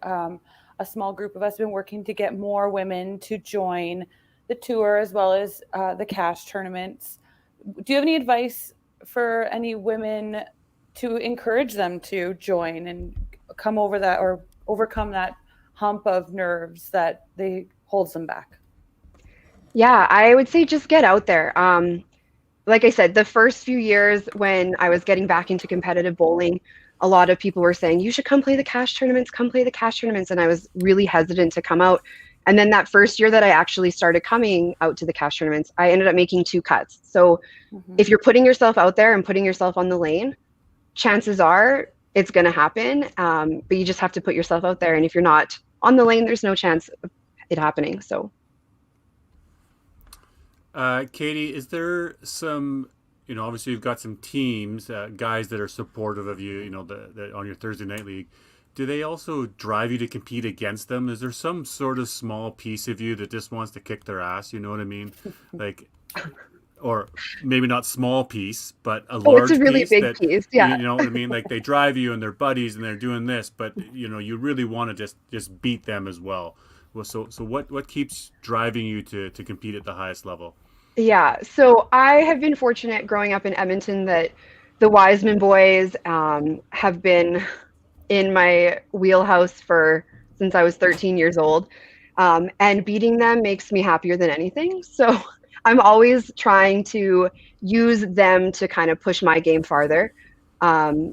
a small group of us have been working to get more women to join the tour as well as the cash tournaments. Do you have any advice for any women to encourage them to join and come over that or overcome that hump of nerves that holds them back? Yeah, I would say just get out there. Like I said, the first few years when I was getting back into competitive bowling, a lot of people were saying, you should come play the cash tournaments, come play the cash tournaments. And I was really hesitant to come out. And then that first year that I actually started coming out to the cash tournaments, I ended up making 2 cuts. So if you're putting yourself out there and putting yourself on the lane, chances are it's going to happen. But you just have to put yourself out there. And if you're not on the lane, there's no chance of it happening. So. Katie, is there some, obviously you've got some teams, guys that are supportive of you, the on your Thursday night league. Do they also drive you to compete against them? Is there some sort of small piece of you that just wants to kick their ass? You know what I mean? Like, or maybe not small piece, but a large it's a really piece big that, piece. Yeah. you know what I mean? Like they drive you and they're buddies and they're doing this, but you really want to just beat them as well. Well, so what keeps driving you to compete at the highest level? Yeah, so I have been fortunate growing up in Edmonton that the Wiseman boys have been in my wheelhouse for since I was 13 years old. And beating them makes me happier than anything. So I'm always trying to use them to kind of push my game farther.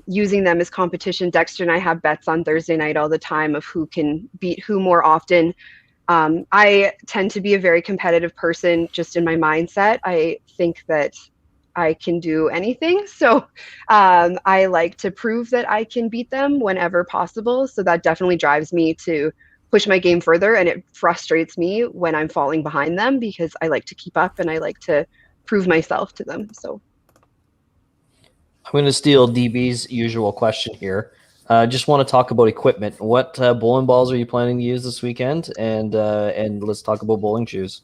Using them as competition. Dexter and I have bets on Thursday night all the time of who can beat who more often. I tend to be a very competitive person just in my mindset. I think that I can do anything. So I like to prove that I can beat them whenever possible. So that definitely drives me to push my game further. And it frustrates me when I'm falling behind them because I like to keep up and I like to prove myself to them. So I'm going to steal DB's usual question here. Just want to talk about equipment. What bowling balls are you planning to use this weekend? And let's talk about bowling shoes.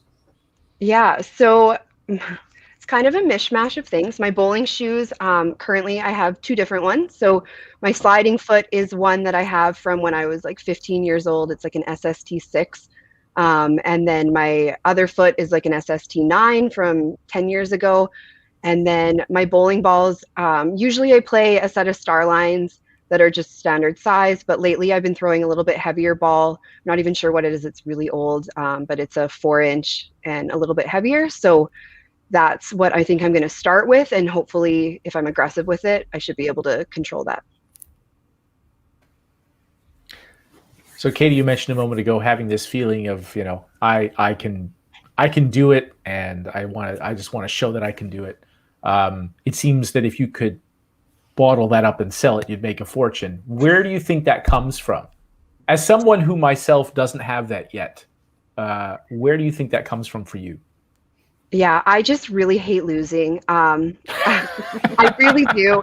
yeah, so it's kind of a mishmash of things. My bowling shoes, currently I have two different ones. So my sliding foot is one that I have from when I was like 15 years old. It's like an SST6. And then my other foot is like an SST9 from 10 years ago. And then my bowling balls, usually I play a set of star lines that are just standard size, but lately I've been throwing a little bit heavier ball. I'm not even sure what it is. It's really old, but it's a 4-inch and a little bit heavier. So that's what I think I'm going to start with. And hopefully if I'm aggressive with it, I should be able to control that. So Katie, you mentioned a moment ago having this feeling of, I can do it, and I just want to show that I can do it. It seems that if you could bottle that up and sell it, you'd make a fortune. Where do you think that comes from? As someone who myself doesn't have that yet, where do you think that comes from for you? Yeah, I just really hate losing. I really do.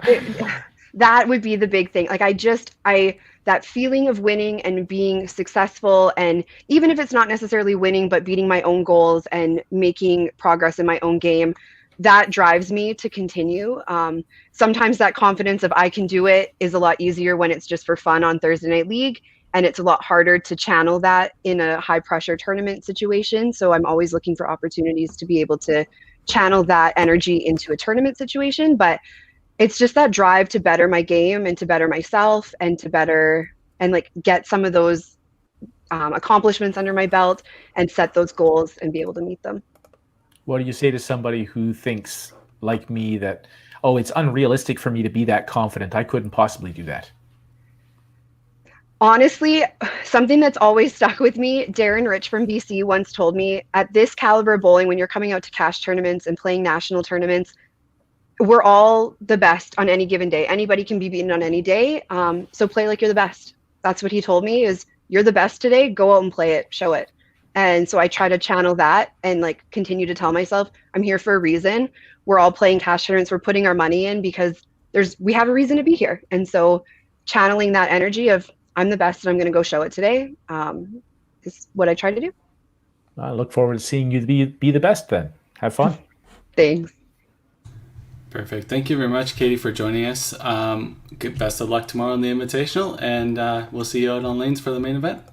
That would be the big thing. Like that feeling of winning and being successful, and even if it's not necessarily winning, but beating my own goals and making progress in my own game, that drives me to continue. Sometimes that confidence of I can do it is a lot easier when it's just for fun on Thursday Night League, and it's a lot harder to channel that in a high pressure tournament situation. So I'm always looking for opportunities to be able to channel that energy into a tournament situation. But it's just that drive to better my game and to better myself and to better and like get some of those accomplishments under my belt and set those goals and be able to meet them. What do you say to somebody who thinks, like me, that, oh, it's unrealistic for me to be that confident. I couldn't possibly do that? Honestly, something that's always stuck with me, Darren Rich from BC once told me, at this caliber of bowling, when you're coming out to cash tournaments and playing national tournaments, we're all the best on any given day. Anybody can be beaten on any day. So play like you're the best. That's what he told me is you're the best today. Go out and play it, show it. And so I try to channel that and like continue to tell myself I'm here for a reason. We're all playing cash tournaments. We're putting our money in because we have a reason to be here. And so channeling that energy of I'm the best and I'm going to go show it today is what I try to do. I look forward to seeing you be the best then. Have fun. Thanks. Perfect. Thank you very much, Katie, for joining us. Best of luck tomorrow in the Invitational, and we'll see you out on lanes for the main event.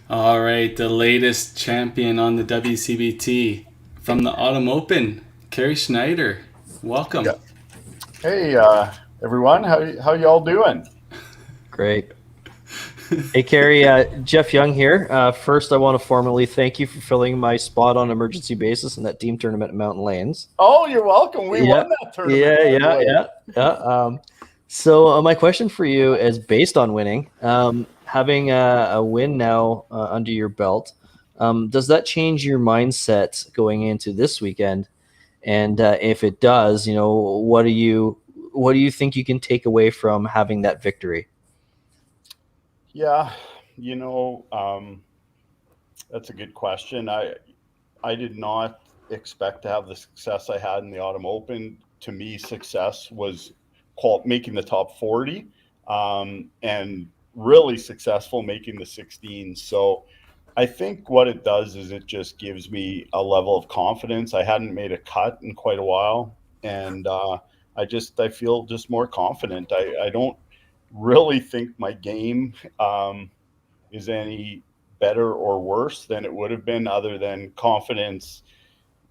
All right, the latest champion on the WCBT from the Autumn Open, Kerry Schneider. Welcome. Yeah. Hey, everyone. How y'all doing? Great. Hey, Kerry. Jeff Young here. First, I want to formally thank you for filling my spot on emergency basis in that team tournament at Mountain Lanes. Oh, you're welcome. We won that tournament. Yeah. So my question for you is based on winning. having a win now under your belt, does that change your mindset going into this weekend? And if it does, what do you think you can take away from having that victory? Yeah, that's a good question. I did not expect to have the success I had in the Autumn Open. To me, success was making the top 40, and really successful making the 16. So I think what it does is it just gives me a level of confidence. I hadn't made a cut in quite a while, and I feel just more confident. I don't really think my game is any better or worse than it would have been, other than confidence.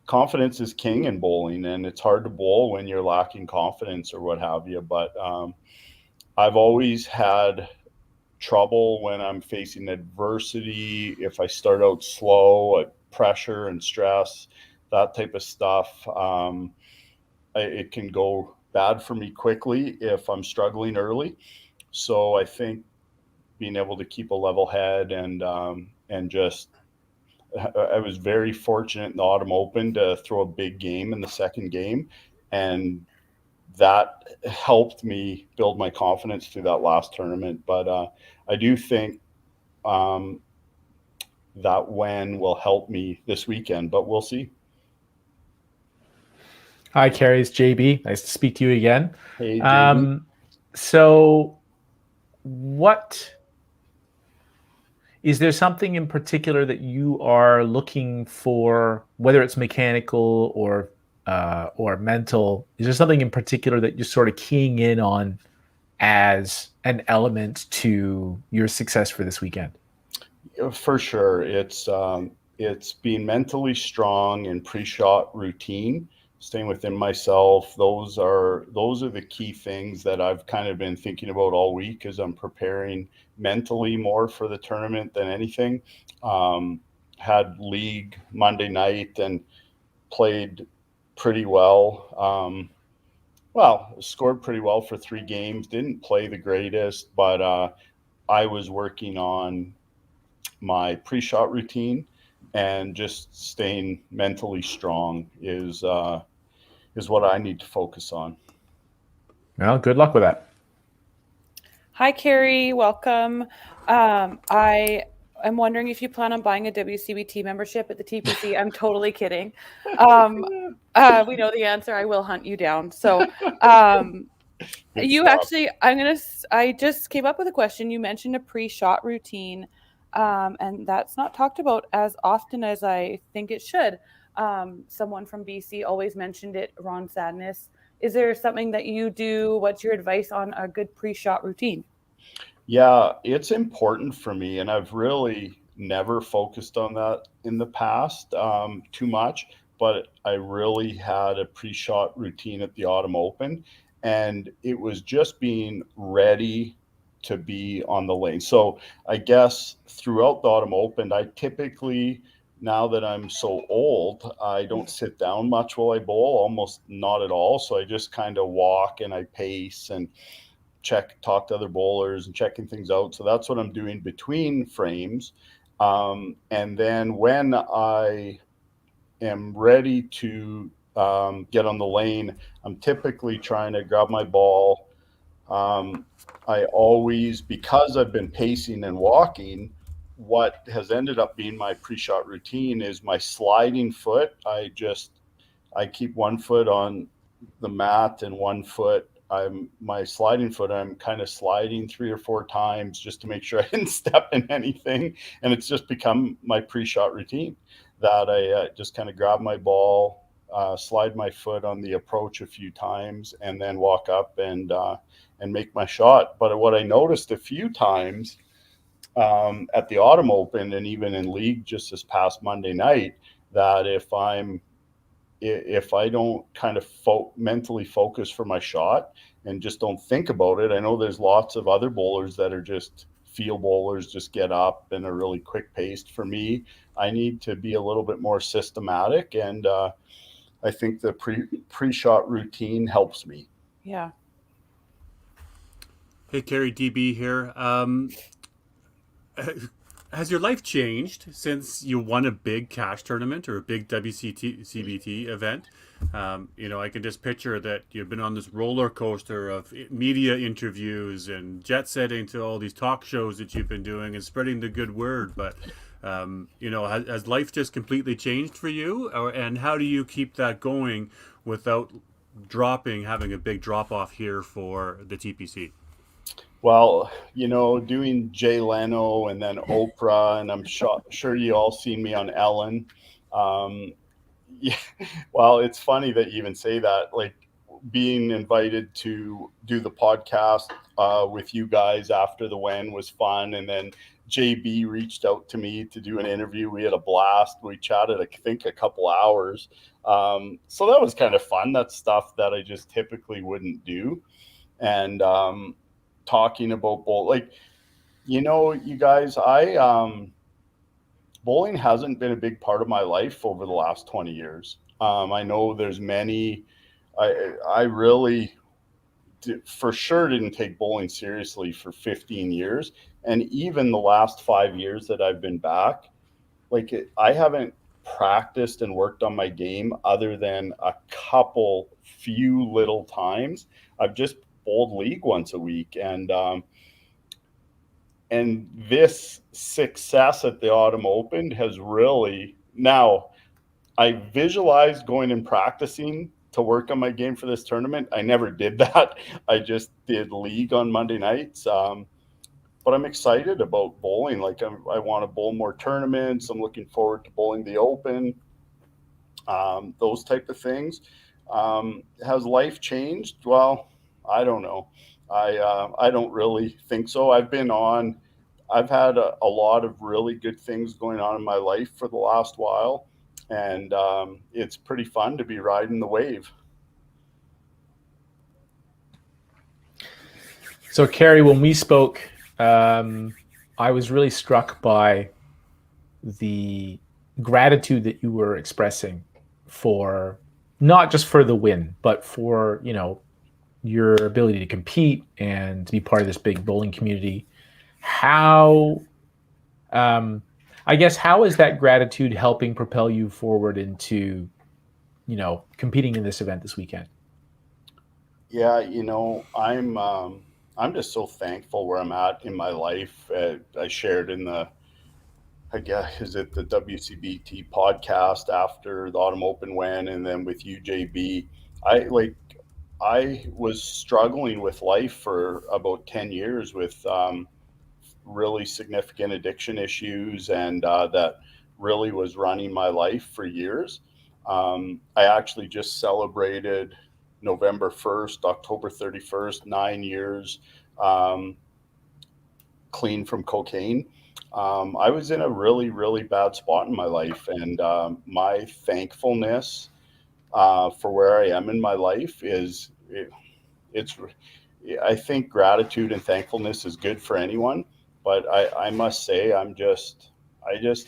Confidence is king in bowling, and it's hard to bowl when you're lacking confidence or what have you. But I've always had trouble when I'm facing adversity. If I start out slow, pressure and stress, that type of stuff, it can go bad for me quickly if I'm struggling early. So I think being able to keep a level head and just, I was very fortunate in the Autumn Open to throw a big game in the second game, and that helped me build my confidence through that last tournament. But I do think that win will help me this weekend, but we'll see. Hi, Carrie. It's JB. Nice to speak to you again. Hey, JB. So is there something in particular that you are looking for, whether it's mechanical or mental? Is there something in particular that you're sort of keying in on as an element to your success for this weekend? For sure. It's being mentally strong and pre-shot routine, staying within myself. Those are the key things that I've kind of been thinking about all week as I'm preparing mentally more for the tournament than anything. Had league Monday night and played pretty well. Scored pretty well for 3 games. Didn't play the greatest, but I was working on my pre-shot routine, and just staying mentally strong is what I need to focus on. Well, good luck with that. Hi, Carrie. Welcome. I'm wondering if you plan on buying a WCBT membership at the TPC. I'm totally kidding. We know the answer. I will hunt you down. So I just came up with a question. You mentioned a pre-shot routine, and that's not talked about as often as I think it should. Someone from BC always mentioned it, Ron Sadness. Is there something that you do? What's your advice on a good pre-shot routine? Yeah, it's important for me, and I've really never focused on that in the past too much, but I really had a pre-shot routine at the Autumn Open, and it was just being ready to be on the lane. So I guess throughout the Autumn Open, I typically, now that I'm so old, I don't sit down much while I bowl, almost not at all. So I just kind of walk and I pace and talk to other bowlers and checking things out. So that's what I'm doing between frames. And then when I am ready to get on the lane, I'm typically trying to grab my ball. I always, because I've been pacing and walking, what has ended up being my pre-shot routine is my sliding foot. I keep one foot on the mat and one foot, my sliding foot, I'm kind of sliding 3 or 4 times just to make sure I didn't step in anything. And it's just become my pre-shot routine that I just kind of grab my ball, slide my foot on the approach a few times, and then walk up and make my shot. But what I noticed a few times at the Autumn Open and even in league just this past Monday night, that if I don't kind of mentally focus for my shot and just don't think about it. I know there's lots of other bowlers that are just field bowlers, just get up and are really quick paced. For me, I need to be a little bit more systematic, and I think the pre-shot routine helps me. Yeah. Hey, Carrie, DB here. has your life changed since you won a big cash tournament or a big WCBT event? I can just picture that you've been on this roller coaster of media interviews and jet setting to all these talk shows that you've been doing and spreading the good word. But, has life just completely changed for you? And how do you keep that going without having a big drop off here for the TPC? Well, doing Jay Leno and then Oprah, and I'm sure you all seen me on Ellen. Yeah, well, it's funny that you even say that. Like being invited to do the podcast with you guys after the win was fun, and then JB reached out to me to do an interview. We had a blast. We chatted, I think, a couple hours. So that was kind of fun. That's stuff that I just typically wouldn't do. And talking about you guys, bowling hasn't been a big part of my life over the last 20 years. I know there's many. I really for sure didn't take bowling seriously for 15 years. And even the last 5 years that I've been back, I haven't practiced and worked on my game other than a few little times. I've just bowled league once a week. And this success at the Autumn Open has really, now I visualized going and practicing to work on my game for this tournament. I never did that. I just did league on Monday nights. But I'm excited about bowling. I want to bowl more tournaments. I'm looking forward to bowling the Open, those type of things. Has life changed? Well, I don't know. I don't really think so. I've had a lot of really good things going on in my life for the last while, and it's pretty fun to be riding the wave. So, Carrie, when we spoke, I was really struck by the gratitude that you were expressing for not just for the win, but for, your ability to compete and to be part of this big bowling community. How is that gratitude helping propel you forward into, competing in this event this weekend? Yeah, I'm just so thankful where I'm at in my life. I shared in the WCBT podcast after the Autumn Open win, and then with you, JB. I was struggling with life for about 10 years with really significant addiction issues, and that really was running my life for years. I actually just celebrated November 1st, October 31st, 9 years clean from cocaine. I was in a really, really bad spot in my life, and my thankfulness for where I am in my life I think gratitude and thankfulness is good for anyone, but I must say I just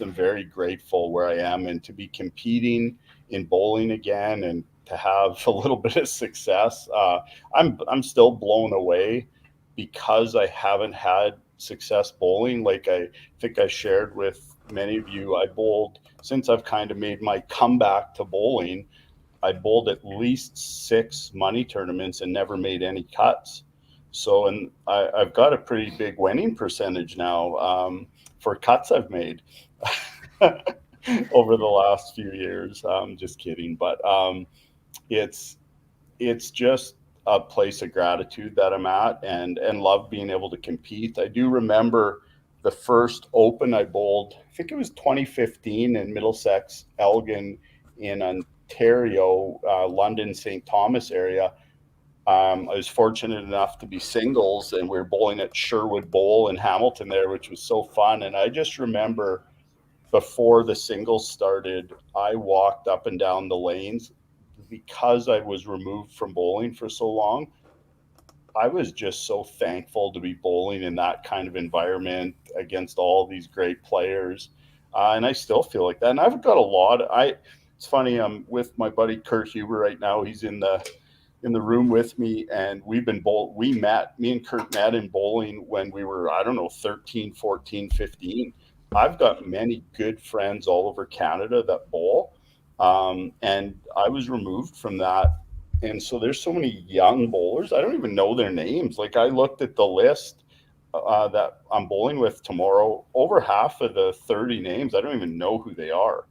am very grateful where I am, and to be competing in bowling again and to have a little bit of success. I'm still blown away because I haven't had success bowling. Like I think I shared with many of you, I bowled since I've kind of made my comeback to bowling. I bowled at least 6 money tournaments and never made any cuts. So, and I've got a pretty big winning percentage now for cuts I've made over the last few years. Just kidding, but it's just a place of gratitude that I'm at, and love being able to compete. I do remember the first Open I bowled, I think it was 2015 in Middlesex, Elgin in Ontario, London, St. Thomas area. I was fortunate enough to be singles, and we were bowling at Sherwood Bowl in Hamilton there, which was so fun. And I just remember before the singles started, I walked up and down the lanes because I was removed from bowling for so long. I was just so thankful to be bowling in that kind of environment against all these great players. And I still feel like that. And I've got it's funny, I'm with my buddy Kurt Huber right now. He's in the in the room with me, and me and Kurt met in bowling when we were, I don't know, 13, 14, 15. I've got many good friends all over Canada that bowl. And I was removed from that. And so there's so many young bowlers. I don't even know their names. Like, I looked at the list that I'm bowling with tomorrow. Over half of the 30 names, I don't even know who they are.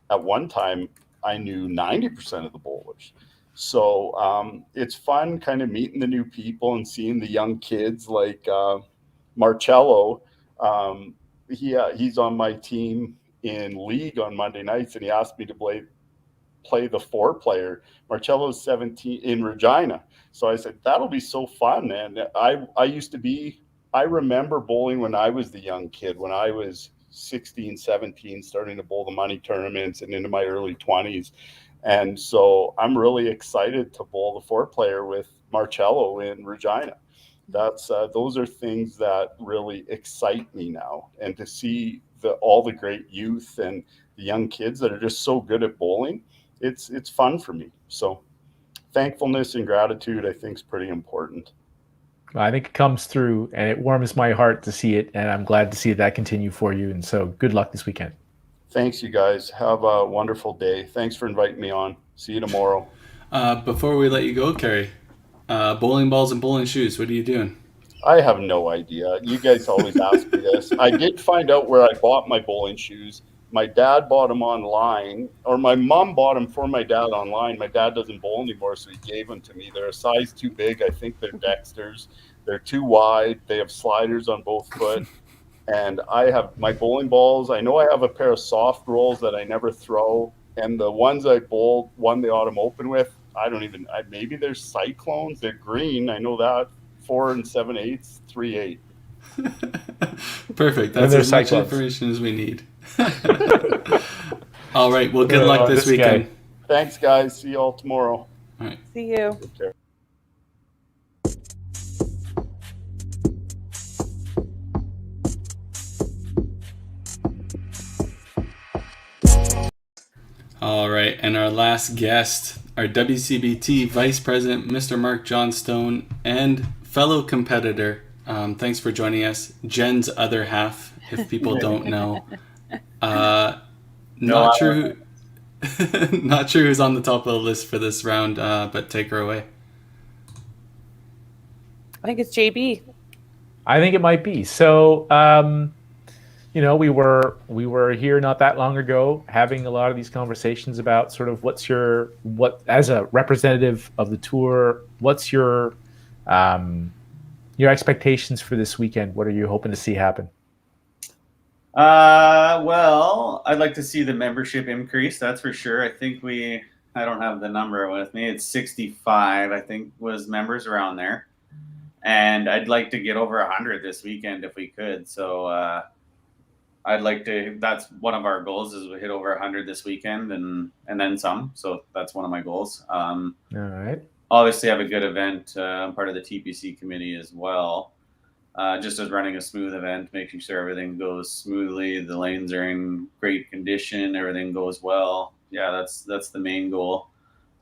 At one time, I knew 90% of the bowlers. So it's fun kind of meeting the new people and seeing the young kids like Marcello. He's on my team in league on Monday nights, and he asked me to play the 4-player. Marcello's 17 in Regina. So I said, that'll be so fun. And I remember bowling when I was the young kid, when I was 16, 17, starting to bowl the money tournaments and into my early 20s. And so I'm really excited to bowl the 4-player with Marcello in Regina. Those are things that really excite me now. And to see all the great youth and the young kids that are just so good at bowling, it's fun for me. So thankfulness and gratitude, I think, is pretty important. I think it comes through, and it warms my heart to see it, and I'm glad to see that continue for you. And so good luck this weekend. Thanks, you guys. Have a wonderful day. Thanks for inviting me on. See you tomorrow. Before we let you go, Kerry, bowling balls and bowling shoes, what are you doing? I have no idea. You guys always ask me this. I did find out where I bought my bowling shoes. My dad bought them online, or my mom bought them for my dad online. My dad doesn't bowl anymore, so he gave them to me. They're a size too big. I think they're Dexters. They're too wide. They have sliders on both foot. And I have my bowling balls. I know I have a pair of soft rolls that I never throw. And the ones I bowled, won the Autumn Open with, maybe they're Cyclones. They're green. I know that. 4 7/8, 3/8. Perfect. That's as much information as we need. All right. Well, good luck this weekend. Guy. Thanks, guys. See you all tomorrow. All right. See you. Take care. All right. And our last guest, our WCBT Vice President, Mr. Mark Johnstone, and fellow competitor. Thanks for joining us. Jen's other half, if people don't know. Not sure who's on the top of the list for this round, but take her away. I think it's JB. I think it might be. So, we were here not that long ago having a lot of these conversations about sort of what as a representative of the tour, what's your expectations for this weekend? What are you hoping to see happen? Well, I'd like to see the membership increase. That's for sure. I think I don't have the number with me. It's 65, I think, was members around there. And I'd like to get over 100 this weekend if we could. So that's one of our goals, is we hit over 100 this weekend and then some. So that's one of my goals. All right. Obviously have a good event. I'm part of the TPC committee as well. Just as running a smooth event, making sure everything goes smoothly, the lanes are in great condition, everything goes well. Yeah, that's the main goal.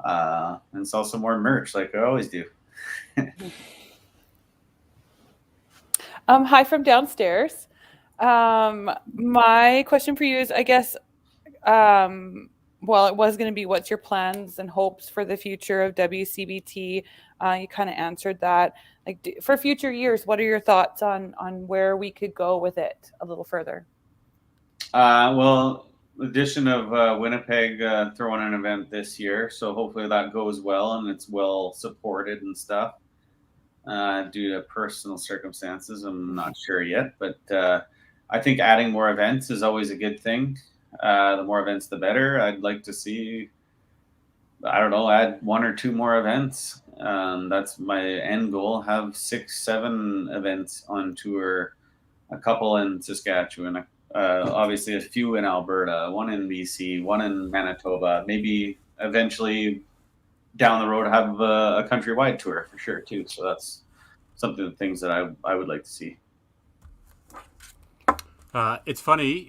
And sell some more merch like I always do. Hi from downstairs. My question for you is, I guess, well, it was going to be, what's your plans and hopes for the future of WCBT? You kind of answered that. Like, for future years, what are your thoughts on where we could go with it a little further? Well, addition of Winnipeg throwing an event this year, so hopefully that goes well and it's well supported and stuff. Due to personal circumstances, I'm not sure yet, but I think adding more events is always a good thing. The more events, the better. I'd like to see, add 1 or 2 more events. That's my end goal. Have 6, 7 events on tour, a couple in Saskatchewan, obviously a few in Alberta, 1 in BC, 1 in Manitoba. Maybe eventually down the road have a countrywide tour for sure too. So that's things that I would like to see. It's funny,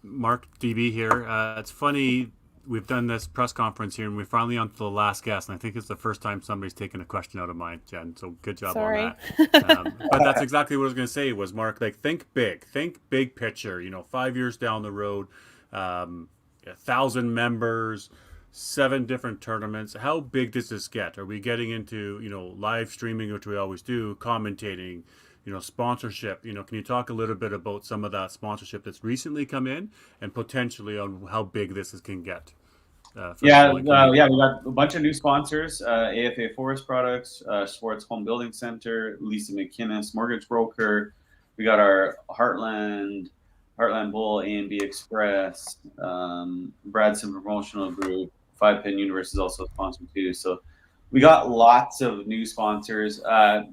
Mark DB here. It's funny we've done this press conference here, and we're finally on to the last guest, and I think it's the first time somebody's taken a question out of mine, Jen. So good job Sorry. on that. But that's exactly what I was going to say. Was Mark, like, think big picture. 5 years down the road, 1,000 members, 7 different tournaments. How big does this get? Are we getting into live streaming, which we always do, commentating? Sponsorship. Can you talk a little bit about some of that sponsorship that's recently come in, and potentially on how big this can get? We got a bunch of new sponsors: AFA Forest Products, Sports Home Building Center, Lisa McKinnis Mortgage Broker. We got our Heartland Bull, A&B Express, Bradson Promotional Group, 5-Pin Universe is also sponsored too. So we got lots of new sponsors.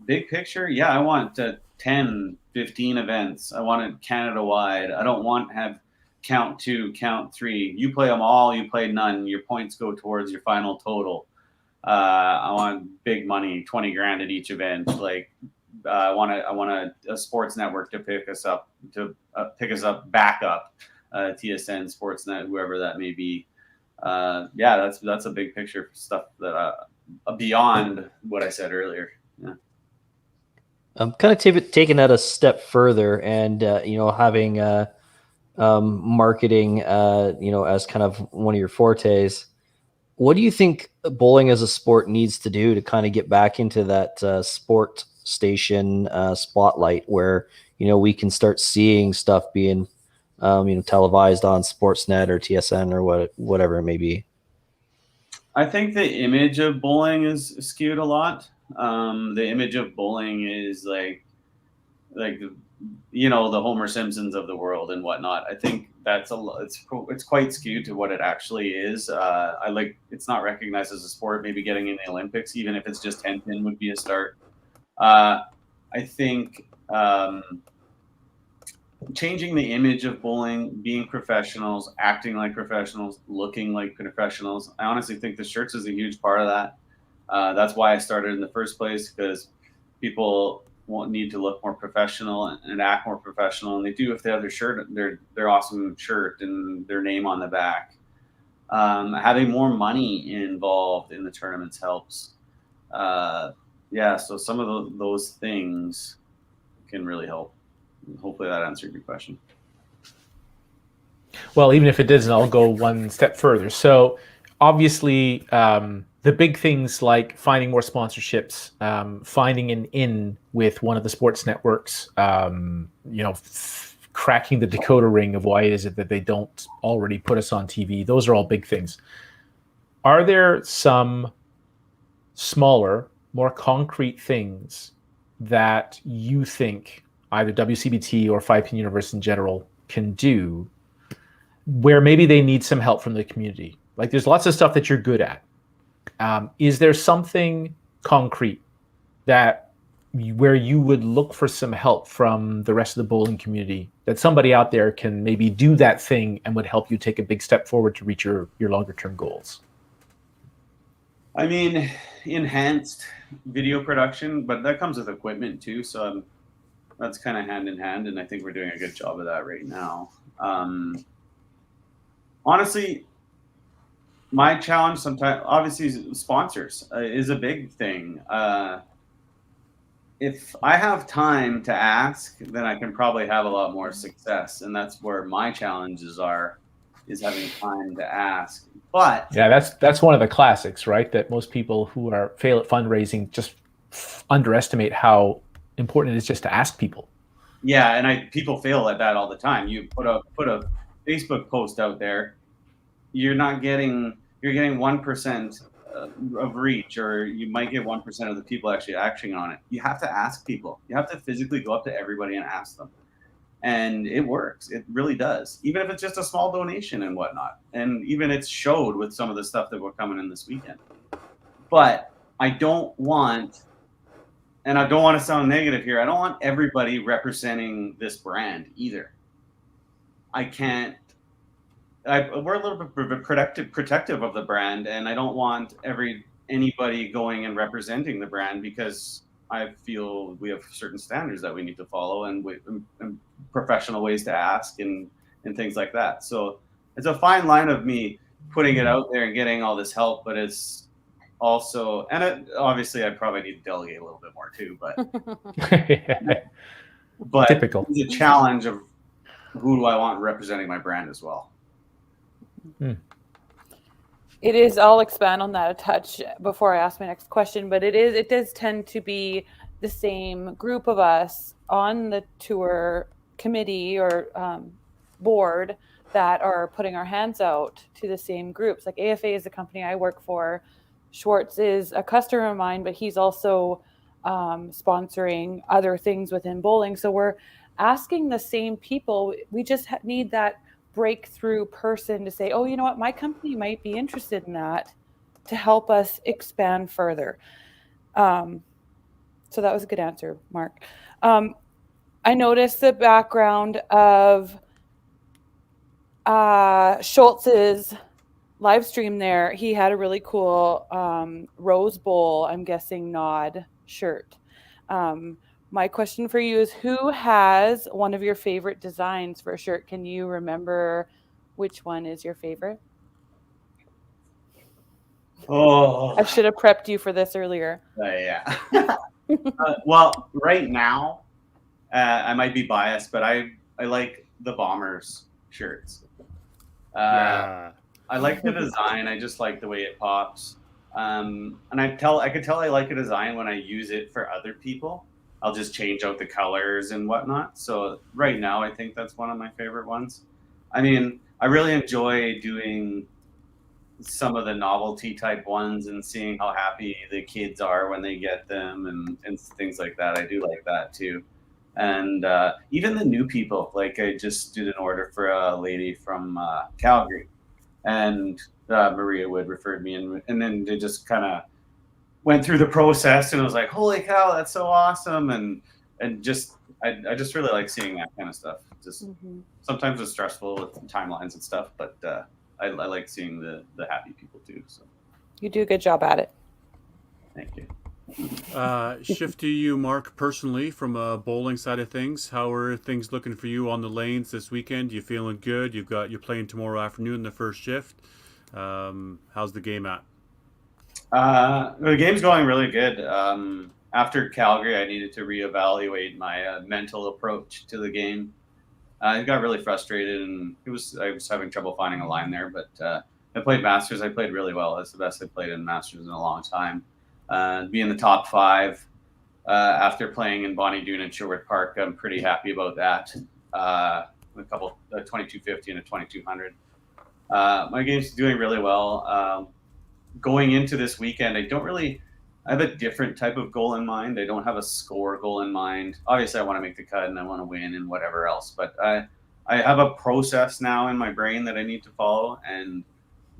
Big picture, I want 10, 15 events. I want it Canada-wide. I don't want to have count 2, count 3. You play them all, you play none. Your points go towards your final total. I want big money, 20 grand at each event. Like, I want a sports network to pick us up, back up, TSN, Sportsnet, whoever that may be. That's a big picture stuff that beyond what I said earlier. Yeah. I'm kind of taking that a step further, and having marketing, as kind of one of your fortes. What do you think bowling as a sport needs to do to kind of get back into that sport station spotlight, where we can start seeing stuff being televised on Sportsnet or TSN or whatever it may be? I think the image of bowling is skewed a lot. The image of bowling is like the Homer Simpsons of the world and whatnot. I think that's it's quite skewed to what it actually is. It's not recognized as a sport. Maybe getting in the Olympics, even if it's just 10-pin, would be a start. I think changing the image of bowling, being professionals, acting like professionals, looking like professionals. I honestly think the shirts is a huge part of that. That's why I started in the first place, because people need to look more professional and act more professional, and they do if they have their awesome shirt and their name on the back. Having more money involved in the tournaments helps. So some of those things can really help. Hopefully that answered your question. Well, even if it doesn't, I'll go one step further. So obviously, the big things like finding more sponsorships, finding an in with one of the sports networks, cracking the decoder ring of why is it that they don't already put us on TV. Those are all big things. Are there some smaller, more concrete things that you think either WCBT or 5-Pin Universe in general can do where maybe they need some help from the community? Like, there's lots of stuff that you're good at. Is there something concrete where you would look for some help from the rest of the bowling community, that somebody out there can maybe do that thing and would help you take a big step forward to reach your longer term goals? I mean, enhanced video production, but that comes with equipment too. So that's kind of hand in hand, and I think we're doing a good job of that right now. Honestly, my challenge sometimes, obviously, sponsors is a big thing. If I have time to ask, then I can probably have a lot more success, and that's where my challenges are, is having time to ask. But yeah, that's one of the classics, right? That most people who fail at fundraising just underestimate how important it is just to ask people. Yeah, and people fail at that all the time. You put a Facebook post out there, you're getting 1% of reach, or you might get 1% of the people actually acting on it. You have to ask people. You have to physically go up to everybody and ask them. And it works. It really does. Even if it's just a small donation and whatnot. And even it's showed with some of the stuff that we're coming in this weekend. But I don't want, and I don't want to sound negative here, I don't want everybody representing this brand either. We're a little bit protective of the brand, and I don't want anybody going and representing the brand, because I feel we have certain standards that we need to follow, and professional ways to ask and things like that. So it's a fine line of me putting it out there and getting all this help, but it's also, and obviously I probably need to delegate a little bit more too, but Typical. it's a challenge of who do I want representing my brand as well. It is, I'll expand on that a touch before I ask my next question, but it does tend to be the same group of us on the tour committee or board that are putting our hands out to the same groups. Like AFA is the company I work for. Schwartz is a customer of mine, but he's also sponsoring other things within bowling. So we're asking the same people. We just need that breakthrough person to say, oh, you know what, my company might be interested in that, to help us expand further. So that was a good answer, Mark. I noticed the background of Schultz's live stream there. He had a really cool Rose Bowl, I'm guessing, nod shirt. My question for you is, who has one of your favorite designs for a shirt? Can you remember which one is your favorite? Oh, I should have prepped you for this earlier. Yeah. Well, right now, I might be biased, but I like the Bombers shirts. Yeah. I like the design. I just like the way it pops. And I could tell I like a design when I use it for other people. I'll just change out the colors and whatnot. So right now, I think that's one of my favorite ones. I mean, I really enjoy doing some of the novelty type ones and seeing how happy the kids are when they get them and things like that. I do like that too. And even the new people, like I just did an order for a lady from Calgary, and Maria Wood referred me in, and then they just kind of went through the process, and I was like, holy cow, that's so awesome. And just I just really like seeing that kind of stuff. Just sometimes it's stressful with timelines and stuff, but I like seeing the happy people too. So You do a good job at it. Thank you. Shift to you, Mark, personally, from a bowling side of things. How are things looking for you on the lanes this weekend? You feeling good? You're playing tomorrow afternoon, the first shift. How's the game at? The game's going really good. After Calgary, I needed to reevaluate my mental approach to the game. I got really frustrated, and I was having trouble finding a line there. But I played Masters. I played really well. That's the best I played in Masters in a long time. Be in the top 5 after playing in Bonnie Doon and Sherwood Park. I'm pretty happy about that. A couple, a 2250 and a 2200. My game's doing really well. Going into this weekend, I have a different type of goal in mind. I don't have a score goal in mind. Obviously, I want to make the cut and I want to win and whatever else. But I have a process now in my brain that I need to follow, and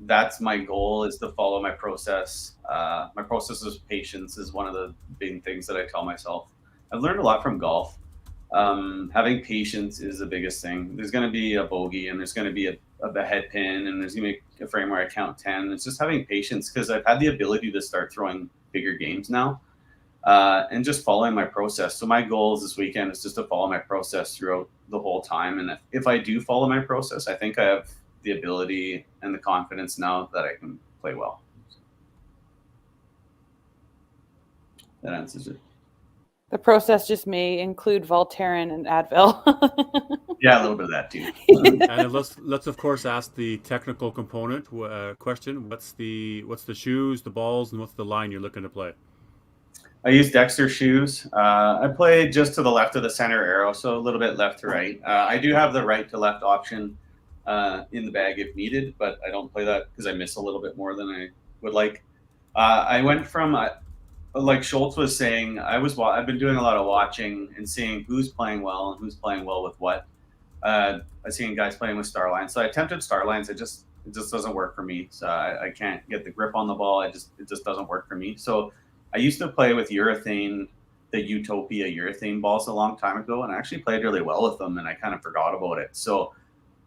that's my goal, is to follow my process. My process of patience is one of the big things that I tell myself. I've learned a lot from golf. Having patience is the biggest thing. There's going to be a bogey, and there's going to be a head pin, and there's going to be a frame where I count 10. It's just having patience, because I've had the ability to start throwing bigger games now, and just following my process. So my goals this weekend is just to follow my process throughout the whole time. And if I do follow my process, I think I have the ability and the confidence now that I can play well. That answers it. The process just may include Voltaren and Advil. Yeah, a little bit of that too. And let's of course ask the technical component question. What's the shoes, the balls, and what's the line you're looking to play? I use Dexter shoes. I play just to the left of the center arrow, so a little bit left to right. I do have the right to left option in the bag if needed, but I don't play that because I miss a little bit more than I would like. I went from like Schultz was saying, I've been doing a lot of watching and seeing who's playing well and who's playing well with what. I've seen guys playing with Starlines, so I attempted Starlines. It just doesn't work for me. So I can't get the grip on the ball. It just doesn't work for me. So I used to play with urethane, the Utopia urethane balls a long time ago, and I actually played really well with them, and I kind of forgot about it. So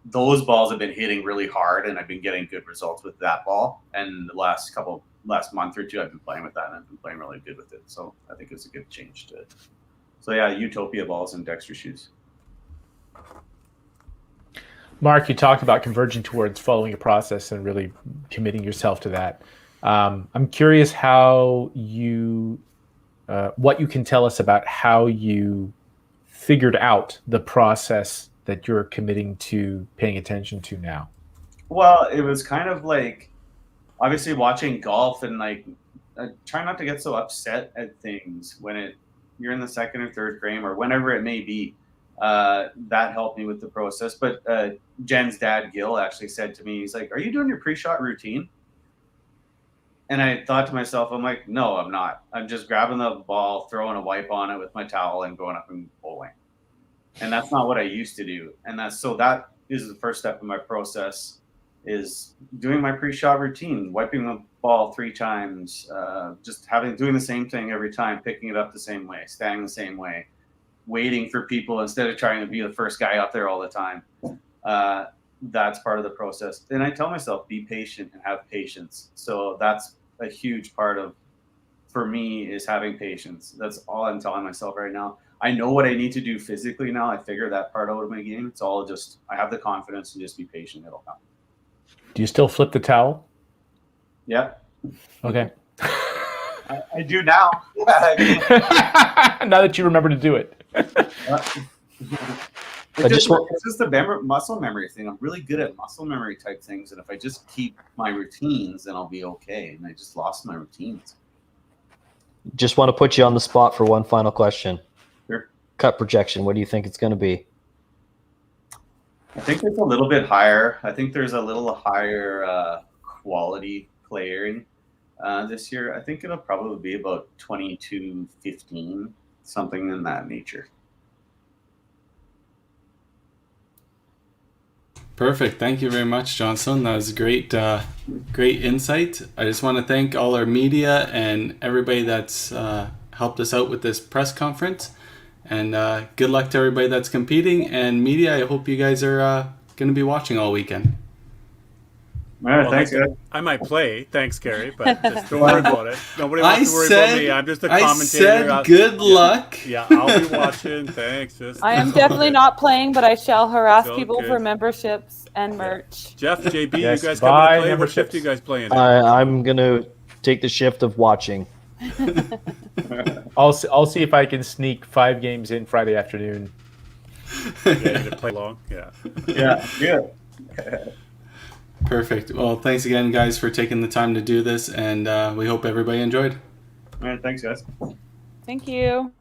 those balls have been hitting really hard, and I've been getting good results with that ball. And the last month or two, I've been playing with that, and I've been playing really good with it. So I think it's a good change to it. So yeah, Utopia balls and Dexter shoes. Mark, you talked about converging towards following a process and really committing yourself to that. I'm curious how you, what you can tell us about how you figured out the process that you're committing to paying attention to now. Well, it was kind of like obviously watching golf and like try not to get so upset at things when you're in the second or third frame or whenever it may be. That helped me with the process. But Jen's dad, Gil, actually said to me, he's like, "Are you doing your pre-shot routine?" And I thought to myself, I'm like, no, I'm not. I'm just grabbing the ball, throwing a wipe on it with my towel and going up and bowling. And that's not what I used to do. And that is the first step in my process, is doing my pre-shot routine, wiping the ball 3 times, just doing the same thing every time, picking it up the same way, standing the same way, waiting for people instead of trying to be the first guy out there all the time. That's part of the process. And I tell myself, be patient and have patience. So that's a huge part for me, is having patience. That's all I'm telling myself right now. I know what I need to do physically now. I figured that part out of my game. It's all just, I have the confidence to just be patient. It'll come. Do you still flip the towel? Yeah. Okay. I do now. Now that you remember to do it. It's just a muscle memory thing. I'm really good at muscle memory type things. And if I just keep my routines, then I'll be okay. And I just lost my routines. Just want to put you on the spot for one final question. Sure. Cut projection. What do you think it's going to be? I think it's a little bit higher. I think there's a little higher quality playing this year. I think it'll probably be about 22-15, something in that nature. Perfect. Thank you very much, Johnson. That was great, great insight. I just want to thank all our media and everybody that's helped us out with this press conference. And good luck to everybody that's competing. And media, I hope you guys are going to be watching all weekend. All right, thanks, guys. I might play. Thanks, Gary, but just don't worry about it. Nobody wants to worry about me. I'm just a commentator. I said good luck. Yeah, I'll be watching. Thanks. I am definitely not playing, but I shall harass So people good. for memberships and merch. Jeff, JB, Yes, you guys coming to play? What memberships. shift are you guys playing? I'm going to take the shift of watching. I'll see if I can sneak 5 games in Friday afternoon. Yeah, you gonna play long? Yeah. Yeah. Perfect. Well, thanks again, guys, for taking the time to do this. And we hope everybody enjoyed. All right, thanks, guys. Thank you.